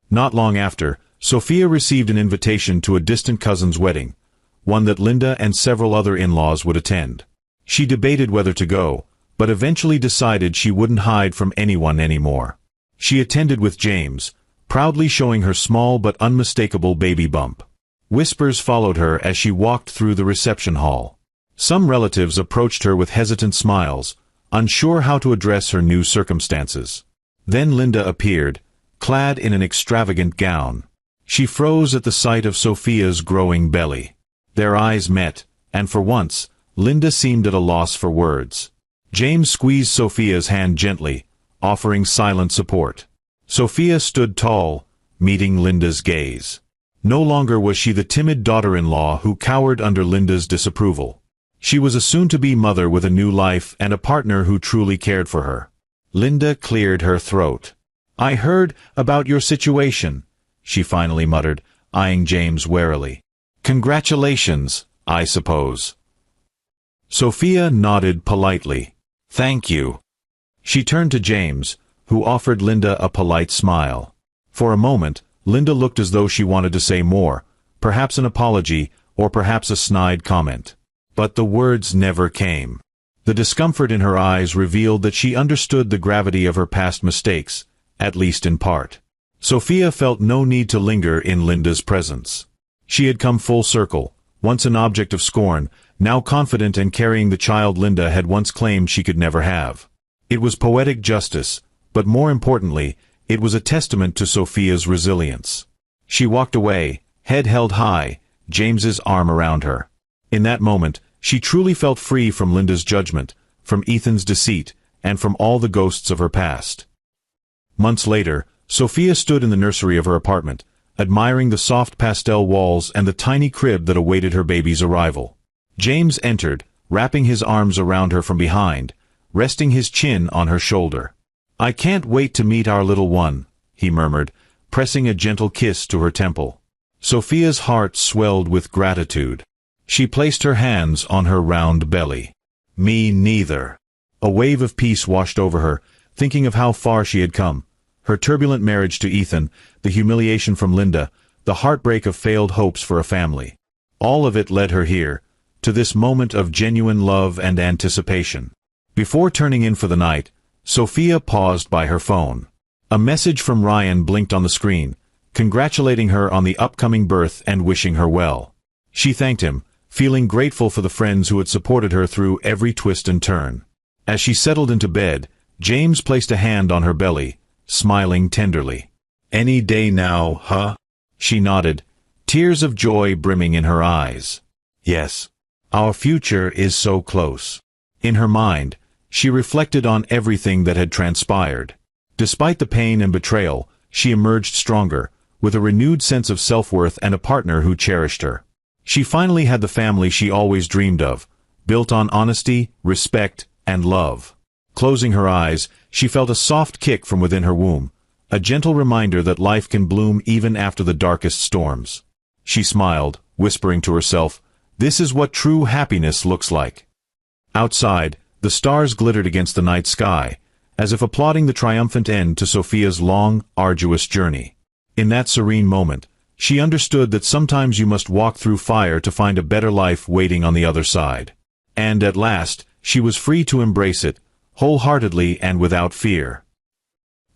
Not long after, Sophia received an invitation to a distant cousin's wedding, one that Linda and several other in-laws would attend. She debated whether to go, but eventually decided she wouldn't hide from anyone anymore. She attended with James, proudly showing her small but unmistakable baby bump. Whispers followed her as she walked through the reception hall. Some relatives approached her with hesitant smiles, unsure how to address her new circumstances. Then Linda appeared, clad in an extravagant gown. She froze at the sight of Sophia's growing belly. Their eyes met, and for once, Linda seemed at a loss for words. James squeezed Sophia's hand gently, offering silent support. Sophia stood tall, meeting Linda's gaze. No longer was she the timid daughter-in-law who cowered under Linda's disapproval. She was a soon-to-be mother with a new life and a partner who truly cared for her. Linda cleared her throat. "I heard about your situation," she finally muttered, eyeing James warily. "Congratulations, I suppose." Sophia nodded politely. "Thank you." She turned to James, who offered Linda a polite smile. For a moment, Linda looked as though she wanted to say more, perhaps an apology, or perhaps a snide comment. But the words never came. The discomfort in her eyes revealed that she understood the gravity of her past mistakes, at least in part. Sophia felt no need to linger in Linda's presence. She had come full circle, once an object of scorn, now confident and carrying the child Linda had once claimed she could never have. It was poetic justice, but more importantly, it was a testament to Sophia's resilience. She walked away, head held high, James's arm around her. In that moment, she truly felt free from Linda's judgment, from Ethan's deceit, and from all the ghosts of her past. Months later, Sophia stood in the nursery of her apartment, admiring the soft pastel walls and the tiny crib that awaited her baby's arrival. James entered, wrapping his arms around her from behind, resting his chin on her shoulder. "I can't wait to meet our little one," he murmured, pressing a gentle kiss to her temple. Sophia's heart swelled with gratitude. She placed her hands on her round belly. "Me neither." A wave of peace washed over her, thinking of how far she had come. Her turbulent marriage to Ethan, the humiliation from Linda, the heartbreak of failed hopes for a family. All of it led her here, to this moment of genuine love and anticipation. Before turning in for the night, Sophia paused by her phone. A message from Ryan blinked on the screen, congratulating her on the upcoming birth and wishing her well. She thanked him, feeling grateful for the friends who had supported her through every twist and turn. As she settled into bed, James placed a hand on her belly, smiling tenderly. "Any day now, huh?" She nodded, tears of joy brimming in her eyes. "Yes. Our future is so close." In her mind, she reflected on everything that had transpired. Despite the pain and betrayal, she emerged stronger, with a renewed sense of self-worth and a partner who cherished her. She finally had the family she always dreamed of, built on honesty, respect, and love. Closing her eyes, she felt a soft kick from within her womb, a gentle reminder that life can bloom even after the darkest storms. She smiled, whispering to herself, "This is what true happiness looks like." Outside, the stars glittered against the night sky, as if applauding the triumphant end to Sophia's long, arduous journey. In that serene moment, she understood that sometimes you must walk through fire to find a better life waiting on the other side. And at last, she was free to embrace it, wholeheartedly and without fear.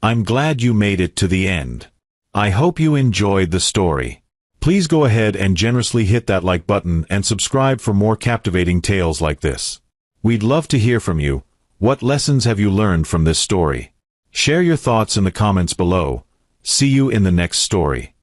I'm glad you made it to the end. I hope you enjoyed the story. Please go ahead and generously hit that like button and subscribe for more captivating tales like this. We'd love to hear from you. What lessons have you learned from this story? Share your thoughts in the comments below. See you in the next story.